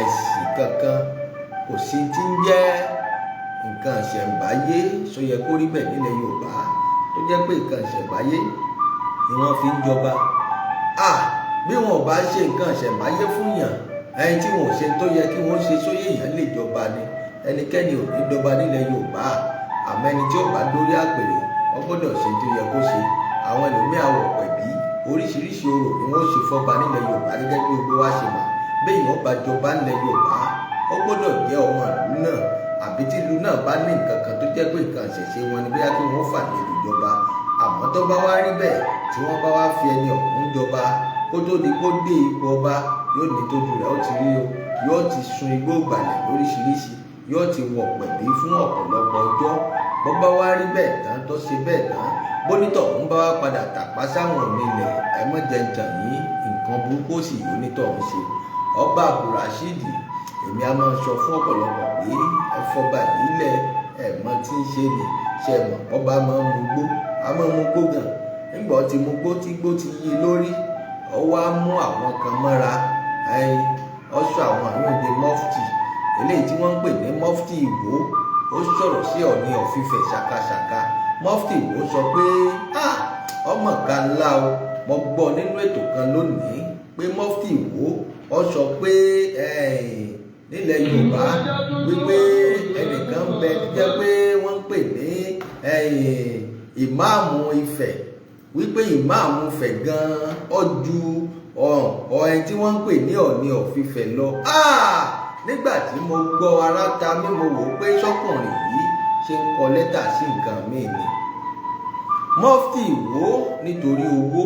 ẹ̀sìn kankan, kò sí tí ń jẹ́ nǹkan ìṣẹ̀ǹbáyé. Sọ yẹ kó rí bẹ́ẹ̀ nílẹ̀ Yorùbá tó jẹ́ pé nǹkan ìṣẹ̀ǹbáyé ni wọ́n fi ń jọba. Bí wọn ò bá ṣe nǹkan ìṣẹ̀ǹbáyé fún yàn, ẹni tí wọn ò ṣe tó yẹ kí wọ́n ṣe sóyè èèyàn lè jọba ni. Ẹnikẹ́ni ò ní jọba nílẹ̀ Yorùbá. Àmọ́ ẹni tí ó bá dórí àpèrè, wọ́n gbọ́dọ̀ ṣe tó yẹ kó ṣe. Àwọn ẹlòmíà wọ̀ pẹ̀bí, oríṣiríṣi orò ni wọ́n ṣe fọ́ba nílẹ̀ Yorùbá gẹ́gẹ́ bí gbogbo wa ṣe mọ̀. Bí èèyàn bá jọba nílẹ̀ Yorùbá, ó gbọ́dọ̀ jẹ́ ọmọ ìlú náà. Àbí tí ìlú náà bá ní nǹkan kan tó jẹ́ pé nǹkan ìṣẹ̀ṣe wọn ni bóyá kí wọ́n fàlẹ́ ìjọba. Àmọ́ tó bá wá rí bẹ́ẹ̀, tí wọ́n bá wá fi ẹni ọ̀hún jọba, kó tó di kó dé ipò ọba, yóò ní tójú rẹ̀ ó ti rí o. Yóò ti sun igbó ìgbàlẹ̀ lóríṣiríṣi, yóò ti wọ̀ pẹ̀bí fún ọ̀pọ̀lọpọ̀ ọjọ́. Bó bá wá rí bẹ́ẹ̀ tán tó ṣe bẹ́ẹ̀ tán, bónítọ̀ ń bá wá padà tàpá sáwọn onílẹ̀, ẹ má jẹ́ tàn yín, nǹkan burúkú sì onítọ̀ ń ṣe. Ọba Abdulrasheed, èmi a máa sọ fún ọ̀pọ̀lọpọ̀ pé ẹ fọba yìí lẹ̀, ẹ mọ tí ń ṣe ni. Ṣe mọ̀ ọba máa ń mugbó, a máa ń mugbó gan. Nígbà tí mugbó tí gbó ti yí lórí, ó wá mú àwọn kan mọ́ra. Ó sọ àwọn àrùn de mọ́fùtì, eléyìí tí wọ́n ń pè ní mọ́fùtì Ìwó. Ó sọ̀rọ̀ sí Ọọ̀ni of Ifẹ̀ ṣàkàṣàkà. Mọ́fùtì Ìwó sọ pé ọmọ kan ńlá o. Mo gbọ́ nínú ètò kan lónìí pé mọ́fùtì Ìwó ó sọ pé nílẹ̀ Yorùbá wípé ẹnìkan bẹ jẹ́ pé wọ́n ń pè ní ìmáàmù Ifẹ̀, wípé ìmáàmù Ifẹ̀ gan-an ó ju ẹni tí wọ́n ń pè ní Ọọ̀ni of Ifẹ̀ lọ. Nígbà tí mo gbọ́ ara ta mí, mo wò pé sọ́kùnrin yìí ṣe ń kọ lẹ́tà sí nǹkan míì ni. Mọ́fùtì Ìwó nítorí owó,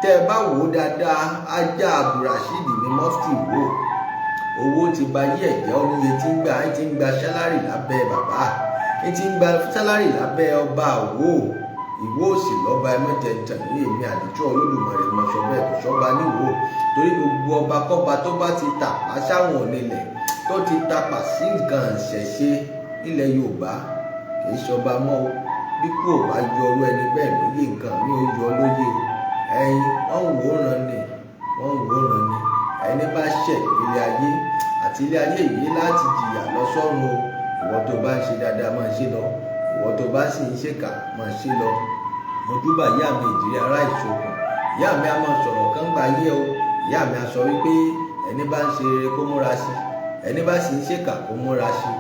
tẹ́ ẹ bá wò ó dáadáa, ajá Abdulrasheed ní Mọ́fùtì Ìwó. Owó ti ba yí ẹ̀jẹ̀, oníye tí ń gbà, ẹ ti ń gba sálárì lábẹ́ bàbá, ẹ ti ń gba sálárì lábẹ́ ọba Ìwó. Ìwó òsì lọ́ba ẹmẹ́jẹ̀ntàn ní èmi àdìtú Olódùmarè mọ̀ sọ bẹ́ẹ̀ kò sọ́ba níwò. Torí gbogbo ọba kọ́ba tó bá ti tàpá sáwọn onílẹ̀, tó ti tapà sí nǹkan ìṣẹ̀ṣe ilẹ̀ Yorùbá, kì í ṣọba mọ́ o. Bí kò bá yọ ọrú ẹni bẹ́ẹ̀ lóye, nǹkan mi ò yọ lóye o. Wọ́n ń wòran ni, wọ́n ń wòran ni. Ẹni bá ṣẹ̀ ilé ayé àti ilé ayé yìí láti jìyà lọ sọ́run o. Ìwọ tó bá ń ṣe dáadáa máa ṣe lọ, ìwọ tó bá sì ń ṣèkà máa ṣe lọ. Mo júbà ìyá mi Èjìrẹ́ ará Ìṣòkùn. Ìyá mi a máa sọ̀rọ̀ kan gbà yé o. Ìyá mi a sọ wípé ẹni bá ń ṣe rere kó múra sí, ẹni bá sì ń ṣèkà kó múra sí.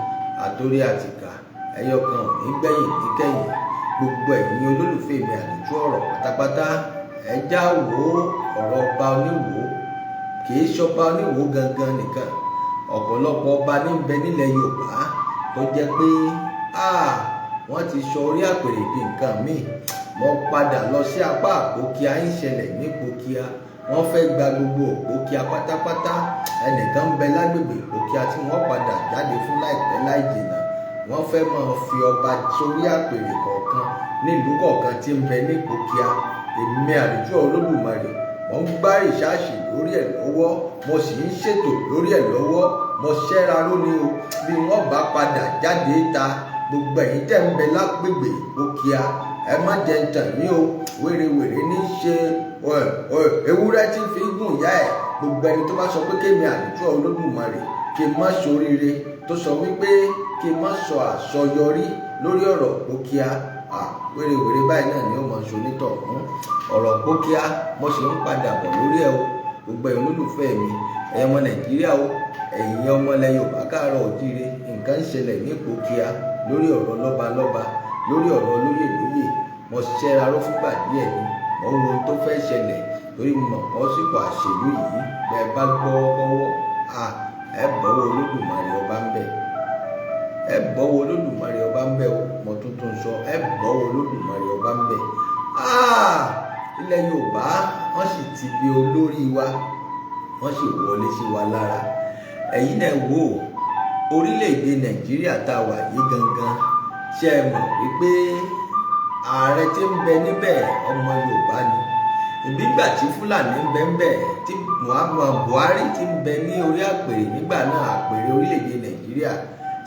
Àtòrí àtìkà ẹyọ kan ò ní gbẹ̀yìn ní kẹ́yìn. gbogbo ẹ̀yin olólùfẹ́ mi àdìtú ọ̀rọ̀ pátápátá ẹ já wo ọ̀rọ̀ ọba oníwò kì í ṣọba oníwò gangan nìkan ọ̀pọ̀lọpọ̀ ọba ní ń bẹ nílẹ̀ Yorùbá tó jẹ́ pé wọ́n ti sọ orí àpèrè di nǹkan míì. Mo padà lọ sí apá Àpókíà ń ṣẹlẹ̀ ní Pókíà wọ́n fẹ́ gba gbogbo Pókíà pátápátá ẹnìkan ń bẹ lágbègbè Pókíà tí wọ́n padà jáde fún láìpẹ́ láì jìnnà wọ́n fẹ́ máa fi ọba sórí àpèrè kọ̀ọ̀kan nílùú kọ̀ọ̀kan tí ń bẹ ní Pókíà. Èmi àdìtú Olódùmarè mo ń gbá rìsáàsì lórí ẹ̀ lọ́wọ́ mo sì ń ṣètò lórí ẹ̀ lọ́wọ́ mo ṣẹ́ra lónìí o bí wọ́n bá padà jáde ta gbogbo ẹ̀yin tẹ́ ń bẹ lágbègbè Pókíà ẹ má jẹ ń tàn yín o wèrèwèrè ní í ṣe ewúrẹ́ tí fi gùn yá ẹ̀ gbogbo ẹni tó bá sọ pé kémi àdìtú Olódùmarè kí n má ṣoríire tó sọ wípé kí n má sọ àṣọyọrí lórí ọ̀rọ̀ Pókíà wèrèwèrè báyìí náà ni ó mọ̀ ṣonítọ̀ ọ̀rọ̀ Pókíà mo ṣe ń padà bọ̀ lórí ẹ̀ o gbogbo ẹ̀yin olólùfẹ́ mi ẹ̀yin ọmọ Nàìjíríà o ẹ̀yin ọmọ ilẹ̀ Yorùbá káàárọ̀ oòjíire nǹkan ń ṣẹlẹ̀ ní Pókíà lórí ọ̀rọ̀ lọ́balọ́ba lórí ọ̀rọ̀ olóyè lóyè mo ṣẹ́ra ró fúngbà díẹ̀ ni mo ń wo ohun tó fẹ́ ṣẹlẹ̀ lórí mọ̀ ọ́ sípò àṣèlú yìí bẹ́ẹ̀ bá gbọ́ ọwọ́ ẹ bọ̀wọ̀ Olódùmarè ọba ń bẹ̀ ẹ bọ̀wọ̀ Olódùmarè ọba ń bẹ̀ o mo tuntun sọ ẹ bọ̀wọ̀ Olódùmarè ọba ń bẹ̀ ilẹ̀ Yorùbá wọ́n sì ti bí olórí wa wọ́n sì wọlé sí wa lára ẹ̀yin náà wò orílẹ̀-èdè Nàìjíríà tá a wà yìí gangan ṣe é mọ̀ wípé ààrẹ tí ń bẹ níbẹ̀ ọmọ Yorùbá ni ìgbà tí Fúlàní ń bẹ ń bẹ tí Muhammadu Buhari ti ń bẹ ní orí àpèrè nígbà náà àpèrè orílẹ̀-èdè Nàìjíríà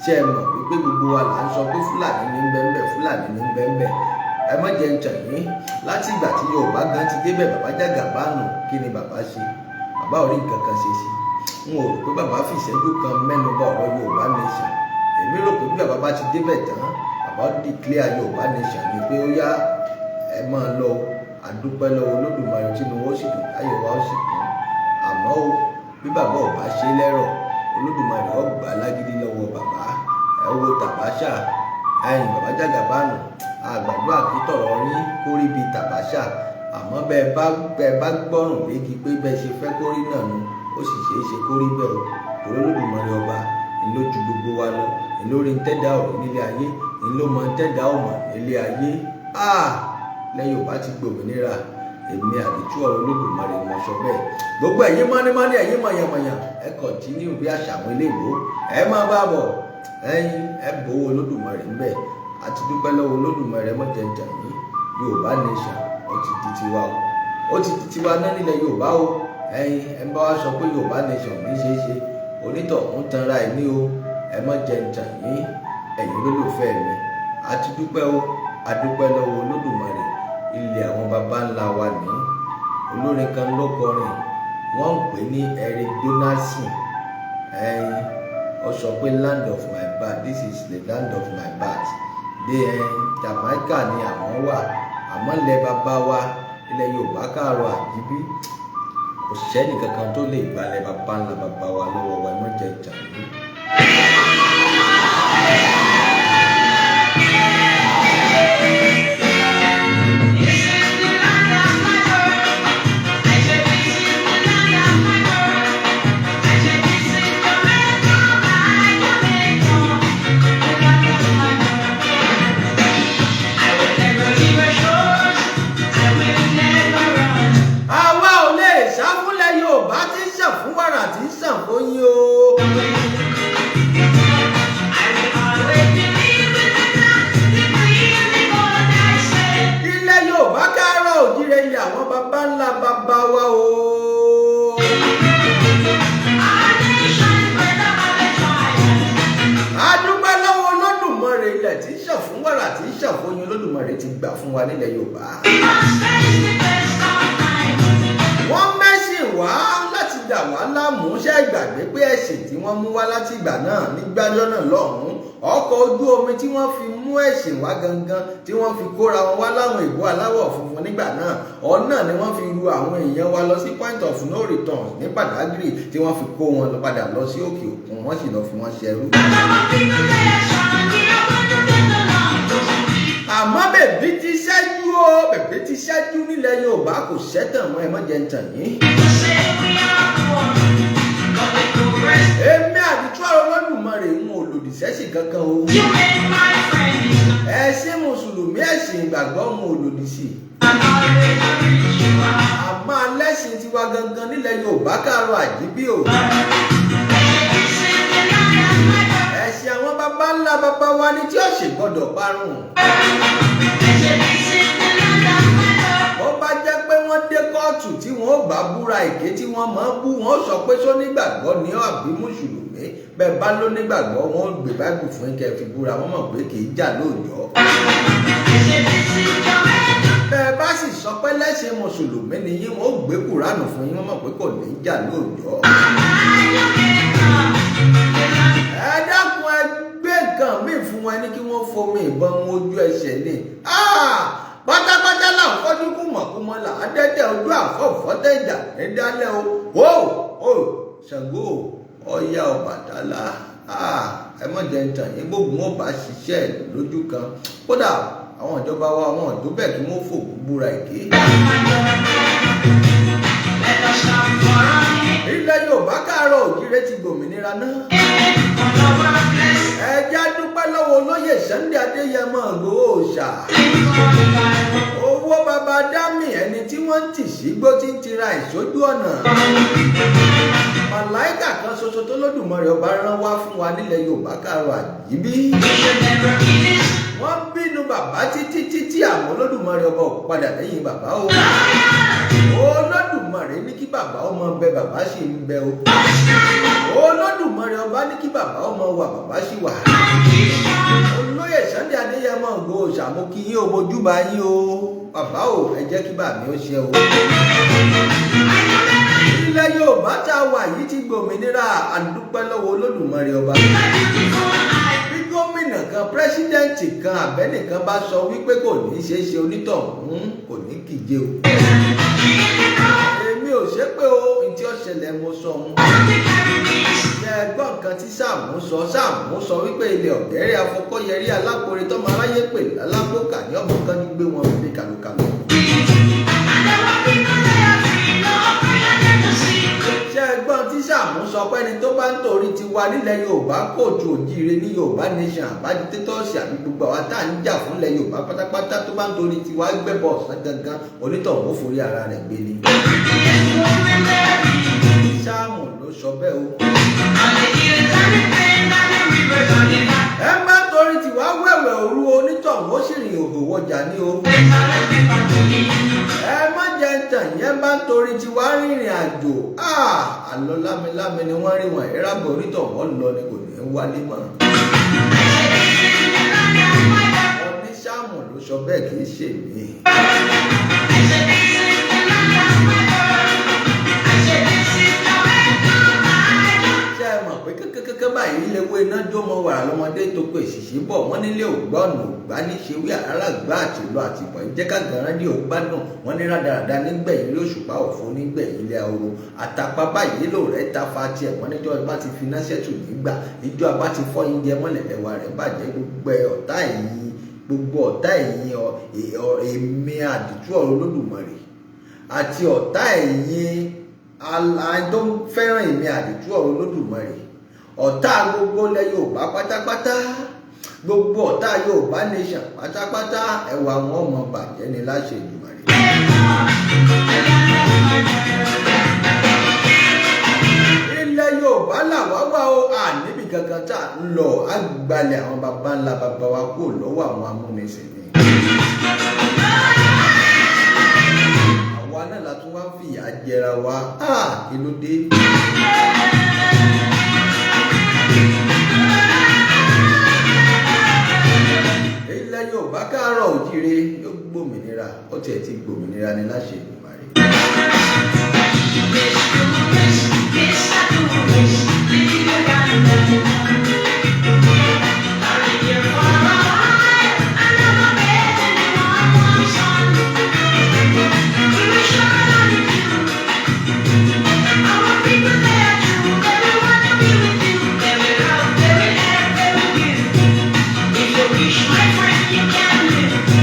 ṣe é mọ̀ wípé gbogbo wa là ń sọ pé Fúlàní ní ń bẹ ń bẹ Fúlàní ní ń bẹ ń bẹ ẹ má jẹ́ ń tàn yín láti ìgbà tí Yorùbá gan ti débẹ̀ bàbá Jàgàbánù kí ni bàbá ṣe bàbá ò rí nǹkan kan ṣe sí n ò rò pé bàbá fi ìṣẹ́jú kan mẹ́nu bà ọ̀rọ̀ Yorùbá nation èmi rò pé bí bàbá bá ti débẹ̀ tán bàbá declare Yorùbá nation ni pé ó yá ẹ máa lọ àdúpẹ́ lọ́wọ́ Olódùmarè tí wọ́n sì dùn láyé wa ó sì kún àmọ́ o bí bàbá ò bá ṣe lẹ́rọ̀ Olódùmarè ó gbà lágídí lọ́wọ́ bàbá ẹ wo Tàbáṣà ẹ̀yin bàbá Jàgàbánù àgbàdo àkítọ̀rọ̀ yín kórí bíi Tàbáṣà àmọ́ bẹ́ẹ̀ bá gbọ́rùn léegi pé bẹ́ẹ̀ ṣe fẹ́ kórí náà nu ó sì ṣeé ṣe kórí bẹ́ẹ̀ o Olódùmarè ọba ìlójú gbogbo wa lọ ìlórí ń tẹ́dá ọ̀rọ̀ nílé ayé ìlómọ ń tẹ́dá ọmọ nílé ayé lẹ́yìn Yorùbá ti gbòmìnira èmi àdìtú ọ̀rọ̀ Olódùmarè mo sọ bẹ́ẹ̀ gbogbo ẹ̀yin mọ́nímọ́ní ẹ̀yin mọ̀yànmọ̀yàn ẹ kọ̀ntínú bí àṣà àwọn eléèbó ẹ máa bá bọ̀ ẹ̀yin ẹ bọ̀wọ̀ Olódùmarè ń bẹ̀ àti dúpẹ́ lọ́wọ́ Olódùmarè mọ̀jẹ̀ǹjà yìí Yorùbá nation ó ti di tiwa o ó ti di tiwa náà nílẹ̀ Yorùbá o ẹ̀yin ẹ bá wa sọ pé Yorùbá nation ní ṣeé ṣe onítọ̀ ń tanra ẹ̀ ní o ẹ mọ̀jẹ̀ǹjà yìí ẹ̀yin olólùfẹ́ mi àti dúpẹ́ o àdúpẹ́ lọ́wọ́ Olódùmarè ilẹ̀ àwọn baba ńlá wa ní olórin kan ló kọrin wọ́n ń pè ní Eric Donaldson ó sọ pé land of my birth this is the land of my birth dé Jamaica ni àwọn wà àmọ́ ilẹ̀ bàbá wa ilẹ̀ Yorùbá káàárọ̀ àjíbí kò sẹ́ni kankan tó lè gbalẹ̀ bàbá ńlá bàbá wa lọ́wọ́ wa ẹ má jẹ́ ìjà yìí. Olódùmarè ti gbà fún wa nílẹ̀ Yorùbá. Wọ́n mẹ́sìn wá láti dà wá láàmú ṣe gbàgbé pé ẹ̀sìn tí wọ́n mú wá láti ìgbà náà nígbàjọ́ náà lọ́hùn-ún ọkọ̀ ojú omi tí wọ́n fi mú ẹ̀sìn wá gangan tí wọ́n fi kóra wọn wá láwọn ìbò aláwọ̀ funfun nígbà náà ọ̀nà ni wọ́n fi ru àwọn èèyàn wa lọ sí point of no return ní Badagry tí wọ́n fi kó wọn padà lọ sí òkè òkun wọ́n sì lọ fi wọn ṣẹrú. àmọ́ bèbí ti ṣẹ́jú o bèbí ti ṣẹ́jú nílẹ̀ Yorùbá kò ṣẹ́tàn wọn ẹ mọ́ jẹ́ ń tàn yín. èmi àdìtú ọ̀rọ̀ Olódùmarè ń ò lòdì sẹ́sìn kankan o. ẹ̀sìn mùsùlùmí ẹ̀sìn ìgbàgbọ́ ń ò lòdì sí i. àmọ́ alẹ́sìn tiwa gangan nílẹ̀ Yorùbá Káàárọ̀ Àjíbí o. ẹ̀sìn àwọn baba ńlá baba wa ni tí ó ṣe gbọ́dọ̀ parun. ó bá jẹ́ pé wọ́n dé kóòtù tí wọ́n ó bá búra èké tí wọ́n máa ń bú wọn sọ pé sónígbàgbọ́ ni ó àbí mùsùlùmí bẹ́ẹ̀ bá lónígbàgbọ́ wọn ó gbé báìbù fún kẹ́ fi búra wọ́n mọ̀ pé kì í jà lóòjọ́. bẹ́ẹ̀ bá sì sọ pé lẹ́sìn mùsùlùmí ni yín wọ́n ó gbé kùránù fún yín wọ́n mọ̀ pé kò ní í jà lóòjọ́. ẹ dákun ẹ gbé nǹkan míì fún wọn ní kí wọ́n fomi ìbọn wọn ojú ẹsẹ̀ ní. pátápátá là ń fọ́jú kú mọ̀kúmọ́ là á dẹ́dẹ́ ojú àfọ̀fọ́tẹ́ ìjà ní dálẹ́ o Ṣàngó Ọya Ọbàtálá ẹ mọ̀ jẹ́ ń tàn yín gbogbo wọn bá ṣiṣẹ́ lójú kan kódà àwọn ìjọba wa àwọn ọ̀dọ́ bẹ́ẹ̀ kí wọ́n fòkú búra èké. ilẹ̀ Yorùbá Káàárọ̀ Oòjíire ti gbòmìnira náà. ẹ já dúpẹ́ lọ́wọ́ olóyè Sunday Adéyẹmọ Ìgbòho Òòṣà. owó baba dámì ẹni tí wọ́n ń tì sígbó tí ń tira ìṣojú ọ̀nà. màláìkà kan ṣoṣo tó Lódùmarè ọba rán wá fún wa nílẹ̀ Yorùbá Káàárọ̀ Àjíbí. wọ́n bínú bàbá títí àwọn Olódùmarè ọba ò padà lẹ́yìn bàbá o. Olódùmarè ní kí bàbá ọmọ bẹ bàbá sì ń bẹ o. Olódùmarè ọba ní kí bàbá ọmọ wà bàbá sì wà. olóyè Sunday Adéyẹmọ Ìgbòho Òòṣà mo kí yín o mojúbà yín o bàbá o ẹ jẹ́ kí bàmí ó ṣe o. ilẹ̀ Yorùbá tá a wà yìí ti gbòmìnira àdúpẹ́ lọ́wọ́ Olódùmarè ọba. bí gómìnà kan pírẹsidẹ́ǹtì kan àbẹ́nìkan bá sọ wípé kò ní ṣeé ṣe onítọ̀hún kò ní kíje o. èmi ò ṣe pé o ìdí ọ̀ṣẹ̀lẹ̀ mo sọ ohun. ṣe ẹgbọ́n kan tí Sáàmù sọ wípé ilẹ̀ ọ̀gẹ́rẹ́ afọkọ́yẹrí alákòrè tọ́mọ aráyé pè lálápòkà ní ọmọ kan ní gbé wọn fi kàlùkàlù. ṣe ẹgbọ́n tí Sáàmù sọ pé ẹni tó bá ń torí ti wà nílẹ̀ Yorùbá kóòtù Oòjíire ní Yorùbá nation àbájútétọ́ọ̀sì àbí gbogbo àwa tá à ń jà fúnlẹ̀ Yorùbá pátápátá tó bá ń torí ti wá gbẹ́bọ̀ ọ̀sán gangan onítọ̀hún ó forí ara rẹ̀ gbé ni. Sáàmù ló sọ bẹ́ẹ̀ o. ẹ má torí ti wá wẹ̀wẹ̀ òru onítọ̀hún ó sì rìn òhò wọjà ní o. ẹ má jẹ́ tàn yẹn bá torí ti wá rìnrìn àjò àlọ́ lámilámi ni wọ́n rí wọn ìrábọ̀ onítọ̀hún lọ ni kò ní í wálé mọ́. ọní Sáàmù ló sọ bẹ́ẹ̀ kì í ṣe mí. kékeré báyìí léwé iná jó mọ wàrà lọmọdé tó pé ṣìṣì bọ̀ wọ́n nílé ògbọ́nù ògbá níṣewé àràgbá àtìlú àtìbọ̀ ìjẹ́ kágàrán ní ògbádùn wọ́n ní rádaràda nígbẹ̀yìn ilé òṣùpá òfò nígbẹ̀yìn ilé ahoro àtàpá báyìí lò rẹ̀ ta fa tiẹ̀ wọ́n níjọ́ bá ti fi iná ṣẹ́tù nígbà ìjọ abá ti fọ́ oúnjẹ mọ́lẹ̀lẹ́wà rẹ̀ bàjẹ́ gbogbo ọ̀tá ẹ̀yìn èmi àdìtú ọ̀rọ̀ Olódùmarè àti ọ̀tá ẹ̀yìn tó fẹ́ràn èmi àdìtú ọ̀rọ̀ Olódùmarè ọ̀tá gbogbo ilẹ̀ Yorùbá pátápátá gbogbo ọ̀tá Yorùbá nation pátápátá ẹwà wọn ọmọ bàjẹ́ ni láṣẹ Èdùmàrè. ilẹ̀ Yorùbá làwa wà ó níbi kankan tá à ń lọ àgbàlẹ̀ àwọn baba ńlá baba wa kò lọ́wọ́ àwọn amúnisìn ni. àwa náà la tún wá ń fìyà jẹra wa kí ló dé. ilẹ̀ Yorùbá Káàárọ̀ Oòjíire yóò gbòmìnira ó tiẹ̀ ti gbòmìnira ní láṣẹ Èdùmàrè. My friend, you can live.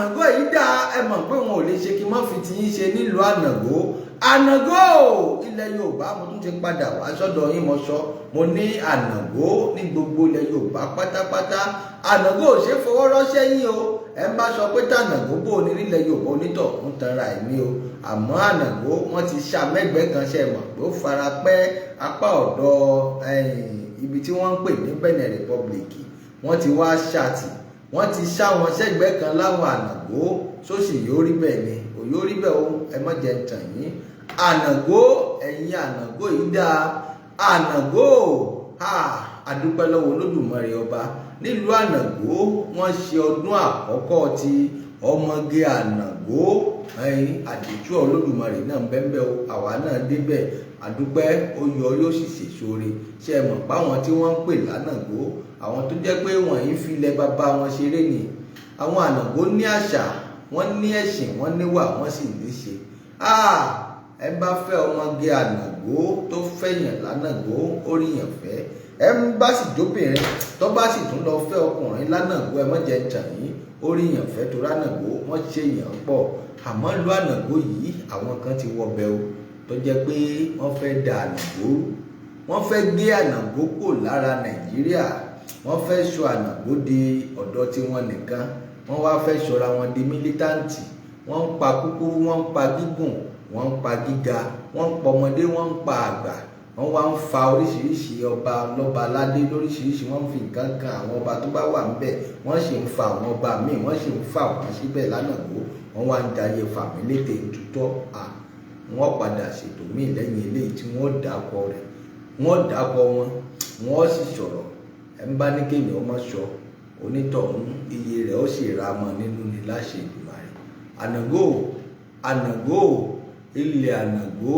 Ànàgó yìí dá ẹ mọ̀ pé wọn ò lè ṣe kí n má fi ti yín ṣe nílùú Ànàgó. Ànàgó ilẹ̀ Yorùbá mo tún ti padà wá sọ́dọ̀ yín mo sọ mo ní Ànàgó ní gbogbo ilẹ̀ Yorùbá pátápátá. Ànàgó ò ṣe fọwọ́ rọ́ṣẹ́ yín o ẹ ń bá sọ pé tànàgó bò ní nílẹ̀ Yorùbá onítọ̀ ń tanra ẹ̀mí o àmọ́ Ànàgó wọ́n ti ṣàmẹ́gbẹ́ kan ṣe mọ̀ pé ó fara pẹ́ apá ọ̀dọ̀ ibi tí wọ́n ń pè ní Benin Republic wọ́n ti wá ṣàtì wọ́n ti ṣá wọn sẹ́gbẹ́ kan láwọn Ànàgó sósì yóò rí bẹ́ẹ̀ ni òyò rí bẹ́ẹ̀ o ẹ má jẹ́ tàn yín. Ànàgó ẹ̀yin Ànàgó yìí dáa. Ànàgó àdúpẹ́ lọ́wọ́ Olódùmarè ọba nílùú Ànàgó wọ́n ṣe ọdún àkọ́kọ́ ti ọmọge Ànàgó àdìjú Olódùmarè náà bẹ́ẹ̀ o àwa náà débẹ̀ àdúpẹ́ ó yọ yóò sì ṣèṣore ṣe mọ̀ páwọn tí wọ́n ń pè lánàgó àwọn tó jẹ́ pé wọ́n yìí fi ilẹ̀ bàbá wọn ṣeré ni àwọn Ànàgó ní àṣà wọ́n ní ẹ̀sìn wọ́n níwà wọ́n sì ní ṣe ẹ bá fẹ́ ọmọge Ànàgó tó fẹ́yàn lánàgó orí yàn fẹ́ ẹ ń bá sì jóbìnrin tó bá sì tún lọ fẹ́ ọkùnrin lánàgó ẹ mọ̀jẹ̀ tàn yín orí yàn fẹ́ tó ránàgó wọ́n ṣe yàn pọ̀ àmọ́ ìlú Ànàgó yìí àwọn kan ti wọbẹ̀ o tó jẹ́ pé wọ́n fẹ́ da Ànàgó wọ́n fẹ́ gbé Ànàgó kò lára Nàìjíríà wọ́n fẹ́ sọ Ànàgó di ọ̀dọ̀ tiwọn nìkan wọ́n wá fẹ́ sọra wọn di mílítàǹtì wọ́n ń pa kúkúrú wọ́n ń pa gígùn wọ́n ń pa gíga wọ́n ń pa ọmọdé wọ́n ń pa àgbà wọ́n wá ń fa oríṣiríṣi ọba lọ́ba aládé lóríṣiríṣi wọ́n ń fi nǹkan kan àwọn ọba tó bá wà ńbẹ̀ wọ́n sì ń fa àwọn ọba míì wọ́n sì ń fa wọ́n síbẹ̀ lánàgó wọ́n wá ń dayé fàmílétè tutọ́ wọ́n padà ṣètò míì lẹ́yìn eléyìí tí wọ́n dàkọ rẹ̀ wọ́n dàkọ wọn wọ́n sì sọ̀rọ̀ ẹ̀ ń bá ní kéèyàn ọmọ sọ onítọ̀hún iye rẹ̀ ó sì ra mọ́ nínú ní láṣẹ ìgbìmọ̀ rẹ̀. Ànàgó ilẹ̀ Ànàgó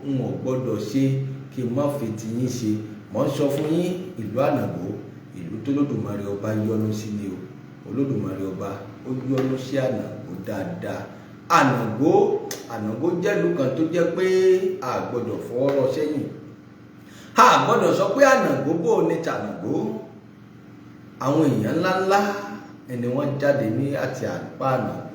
ń wọ́n gbọ́dọ̀ ṣe kí n má fi ti yín ṣe mọ́ ń sọ fún yín ìlú Ànàgó ìlú tó Olódùmarè ọba yọ́nú sí ni o Olódùmarè ọba ó yọ́nú sí Ànàgó dáadáa. Ànàgó jẹ́ ìlú kan tó jẹ́ pé a gbọ́dọ̀ fọwọ́ rọ́ sẹ́yìn a gbọ́dọ̀ sọ pé Ànàgó bò ní tànàgó àwọn èèyàn ńláńlá ẹni wọ́n jáde ní àti àpá Ànàgó.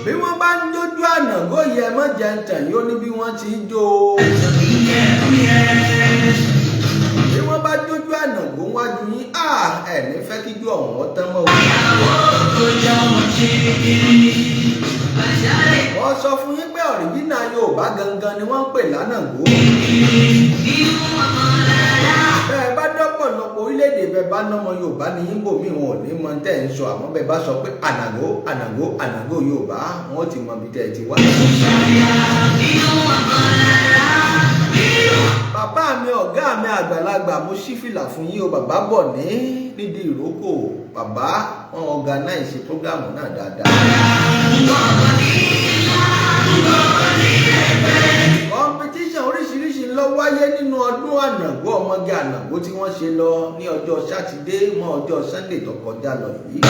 bí wọ́n bá ń jójú Ànàgó yẹ mọ́ jẹ́ ń tàn yóò ní bí wọ́n ti ń jó bí wọ́n bá jójú Ànàgó wájú yín ẹ̀ní fẹ́ kíjú ọ̀hún tán mọ́ wọ́n sọ fún yín pé ọ̀rìjínà Yorùbá gangan ni wọ́n ń pè lánàgó bẹ́ẹ̀ bá dọ́pọ̀lọpọ̀ orílẹ̀-èdè bẹ́ẹ̀ bá nọ́mọ Yorùbá ní yíbò míì wọn ò ní mọ tẹ́ ń sọ àmọ́ bẹ́ẹ̀ bá sọ pé Ànàgó Yorùbá wọn ti mọ bí tẹ́ ẹ ti wá. bàbá mi ọ̀gá mi àgbàlagbà mo ṣí fìlà fún yín o bàbá bọ̀ nídìí ìrókò bàbá wọn organize program náà dáadáa. competition oríṣiríṣi ló wáyé nínú ọdún Ànàgó ọmọge Ànàgó tí wọ́n ṣe lọ ní ọjọ́ sátidé mọ́ ọjọ́ sunday tó kọjá lọ yìí.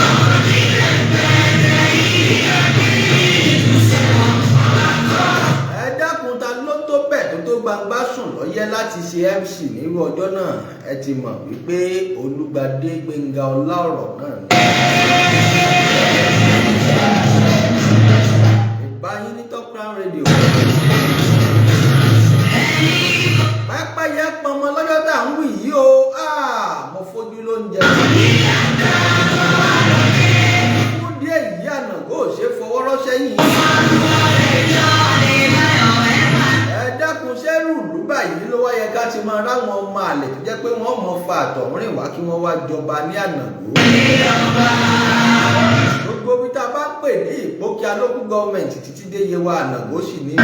ẹ dákun ta ló tó bẹ̀ tó gbangba sùn lọ́yẹ́ láti ṣe MC nírú ọjọ́ náà ẹ ti mọ̀ wípé Olúgbadé Gbénga Ọláọ̀rọ̀ náà ni. ìbáyín ní Top Crown Radio. pẹ́pẹ́yẹ pọnmọ lọ́jọ́ tá à ń wì yìí o mo fojú ló ń jẹ. fún díẹ̀ yìí Ànàgó ò ṣe fọwọ́ rọ́ṣẹ́ yìí. ẹ dákun sẹ́rù ìlú báyìí ló wáyé ká ti máa ráwọn ọmọ àlè tó jẹ́ pé wọ́n mọ̀ fa àtọ̀húnrìn wá kí wọ́n wá jọba ní Ànàgó. gbogbo bí tá a bá pè ní Ìpókíà local government títí dé Yewa Ànàgó sì ní.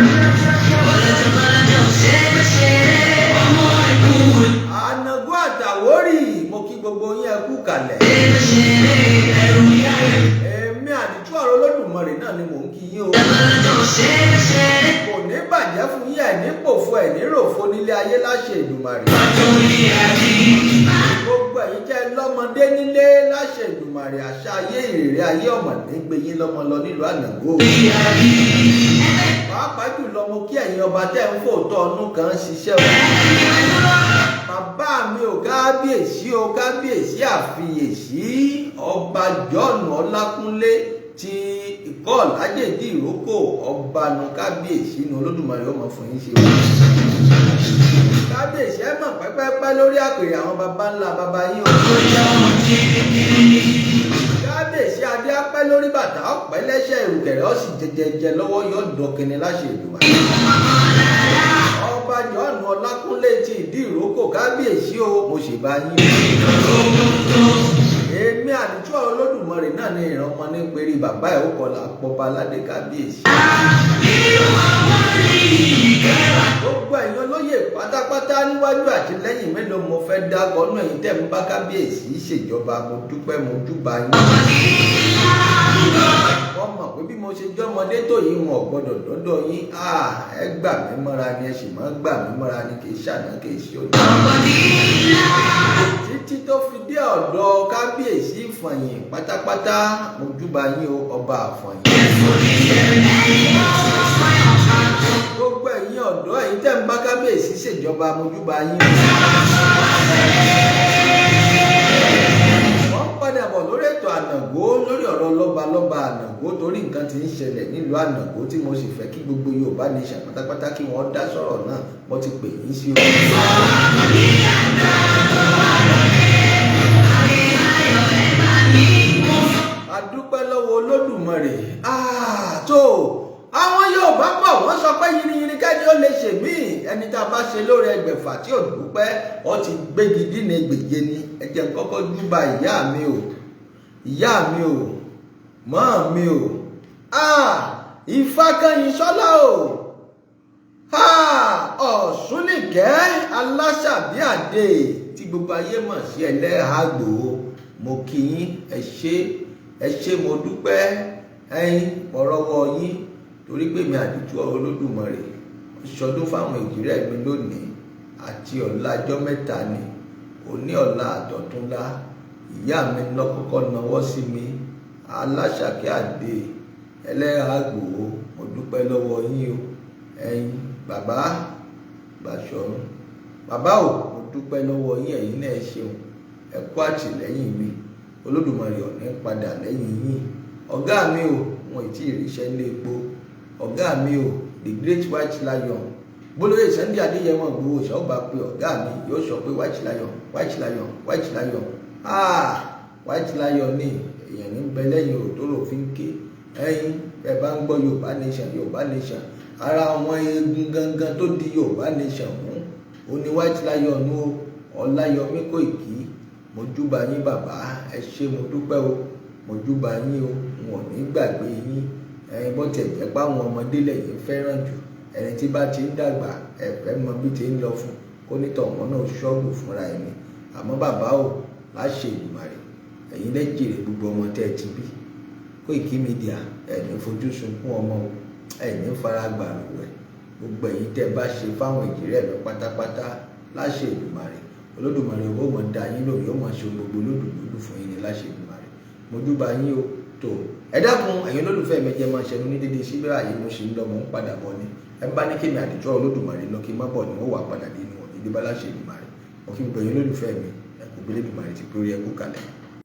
Ànàgó àtàwórì mo kí gbogbo yín ẹ kú kalẹ̀. èmi àdìtú ọ̀rọ̀ Olódùmarè náà ni mò ń kí yín o. kò ní bàjẹ́ fún yín ẹ̀ ní pòfo ẹ̀ ní ròfo nílé ayé láṣẹ Èdùmàrè. gbogbo ẹ̀yin jẹ́ lọ́mọdé nílé láṣẹ Èdùmàrè àṣà ayé ìrèrè ayé ọ̀mọ̀dé gbé yín lọ́mọ lọ nílùú Ànàgó. Pàápàá jùlọ mo kí ẹ̀yin ọba tẹ́ ń fòótọ́ ọdún kan ṣiṣẹ́ o. Bàbá mi ò kábíyèsí o, kábíyèsí àfiyèsí ọba John Ọlákúnlé ti ìkọ́ lájèjì ìrókò ọba nu kábíyèsí nu Olódùmarè ọmọ fún yín ṣe wá. Kábíyèsí ẹ mọ̀ pẹ́pẹ́pẹ́ lórí àpèrè àwọn baba ńlá baba yín o. Kábíyèsí adé apẹ́ lórí bàtà ọ̀pẹ́ lẹ́sẹ̀ ìrùkẹ̀rẹ̀ ó sì jẹjẹjẹ lọ́wọ́ yóò dọ̀kẹ́ni láṣẹ Èdùmàrè. Ọba John Ọlákúnlé ti ìdí ìrókò kábíyèsí o, mo ṣe bá yín o. Èmi àdìjọ́ Olódùmarè náà ní ìran ọmọ ní péré bàbá ẹ̀ ó kọlà pọba aládé kábíyèsí. Gbogbo ẹ̀yin olóyè pátápátá níwájú àti lẹ́yìn mélòó mo fẹ́ dákọ̀ ọ́nà ẹ̀yin tẹ̀ ń bá kábíyèsí ṣèjọba mo dúpẹ́ mo júbà yín. Wọ́n mọ̀ pé bí mo ṣe jọ́mọdé tó yìí wọn ò gbọ́dọ̀ dọ́dọ̀ yín. Ẹ gbà mí mọ́ra ni ẹ sì máa gbà mí mọ́ra ni kì í ṣàná kì í ṣe òjò. Títí tó fi dé ọ̀dọ̀ kábíyèsí Ìfọ̀yín pátápátá mo júbà yín o, ọba Ìfọ̀yín. Gbogbo ẹ̀yin ọ̀dọ́ ẹ̀yin tẹ́ ń bá kábíyèsí ṣèjọba mo júbà yín o. Wọ́n padà bọ̀ lórí ètò Ànàgó lórí ọ̀rọ̀ lọ́balọ́ba Ànàgó torí nǹkan tí ń ṣẹlẹ̀ nílùú Ànàgó tí mo sì fẹ́ kí gbogbo Yorùbá nation pátápátá kí wọ́n dá sọ̀rọ̀ náà mo ti pè yín sí o. A dúpẹ́ lọ́wọ́ Olódùmarè. Tó àwọn Yorùbá bọ̀ wọ́n sọ pé yìnyín kẹ́ni ó lè ṣe mí ẹni tá a bá ṣe lóore ẹgbẹ̀fà tí ò dúpẹ́ ọ ti gbégi dínà gbèje ni. Ẹ jẹ́ kọ́kọ́ júbà ìyá mi o, ìyá mi o, mọ́ mi o, Ifákẹ́yìnsọ́lá o, Ọ̀ṣúnìkẹ́ Aláṣàbíàdé tí gbogbo ayé mọ̀ sí Ẹlẹ́hàgbò. Mo kí yín, ẹ ṣé mo dúpẹ́ ẹ̀yin ọ̀rọ̀wọ́ yín torí pé mi àdìtú Olódùmarè ṣọdún fáwọn ìjírẹ̀ mi lónìí àti ọ̀la ọjọ́ mẹ́ta ni òní ọ̀la àtọ̀túnlá. Ìyá mi lọ́kọ́kọ́ nawọ́ sí mi Aláṣàbíàdé Ẹlẹ́hàgbò. Mo dúpẹ́ lọ́wọ́ yín o ẹ̀yin bàbá Bàṣọ̀run. Bàbá o mo dúpẹ́ lọ́wọ́ yín ẹ̀yin náà ṣeun ẹ kú àtìlẹ́yìn mi. Olódùmarè ò ní padà lẹ́yìn yín. Ọ̀gá mi o wọn ì tí ì ríṣẹ́ ní epo. Ọ̀gá mi o the great white lion gbólóyè Sunday Adéyẹmọ Ìgbòho ṣọ́ọ̀bà pé ọ̀gá mi yóò sọ pé white lion white lion white lion. White lion ní èèyàn ní bẹ lẹ́yìn òtóró fi ń ké. Ẹ̀yin ẹ bá ń gbọ́ Yorùbá nation Yorùbá nation ara àwọn eegun gangan tó di Yorùbá nation mú ó ní white lion o Ọláyọmí Kóìkí. Mo júbà yín bàbá ẹ ṣé mo dúpẹ́ o, mo júbà yín o, wọn ò ní gbàgbé yín. Bó tiẹ̀ jẹ́ pé àwọn ọmọdé lẹ́yìn fẹ́ràn jù ẹni tí bá ti ń dàgbà ẹ̀fẹ́ mọ bí ti ń lọ fún kó nítọ̀ wọn náà ṣọ́ọ̀bù fúnra ẹni. Àmọ́ bàbá o láṣẹ Èdùmàrè ẹ̀yin lẹ́jìrè gbogbo ọmọ tẹ́ ẹ ti bí. Kóìkí Media ẹ̀ní fojú sunkún ọmọ o ẹ̀ní fara gbàrú rẹ̀. Gbogbo ẹ̀yin tẹ́ bá ṣe fáwọn ìjírẹ̀ lọ pátápátá láṣẹ Èdùmàrè Olódùmarè owó mọ̀ dá yín lò yóò mọ̀ ṣe gbogbo lódùlódù fún yín ní láṣẹ Èdùmàrè. Mo júbà yín o. Tó ẹ dákun ẹ̀yin olólùfẹ́ mi jẹ́ máa ṣẹnu ní dédé síbẹ̀ àyè mo ṣe ń lọ mọ̀ ń padà bọ̀ ni. Ẹ bá ní kémi àdìjọ́ Olódùmarè lọ kí n má bọ̀ ni wọ́n wà padà dé inú ọ̀dẹ́dẹ́ bá láṣẹ Èdùmàrè. Mo fi gbẹ̀yìn olólùfẹ́ mi ẹ̀kú gbélé Èdùmàrè ti pé orí ẹ̀kú kalẹ̀.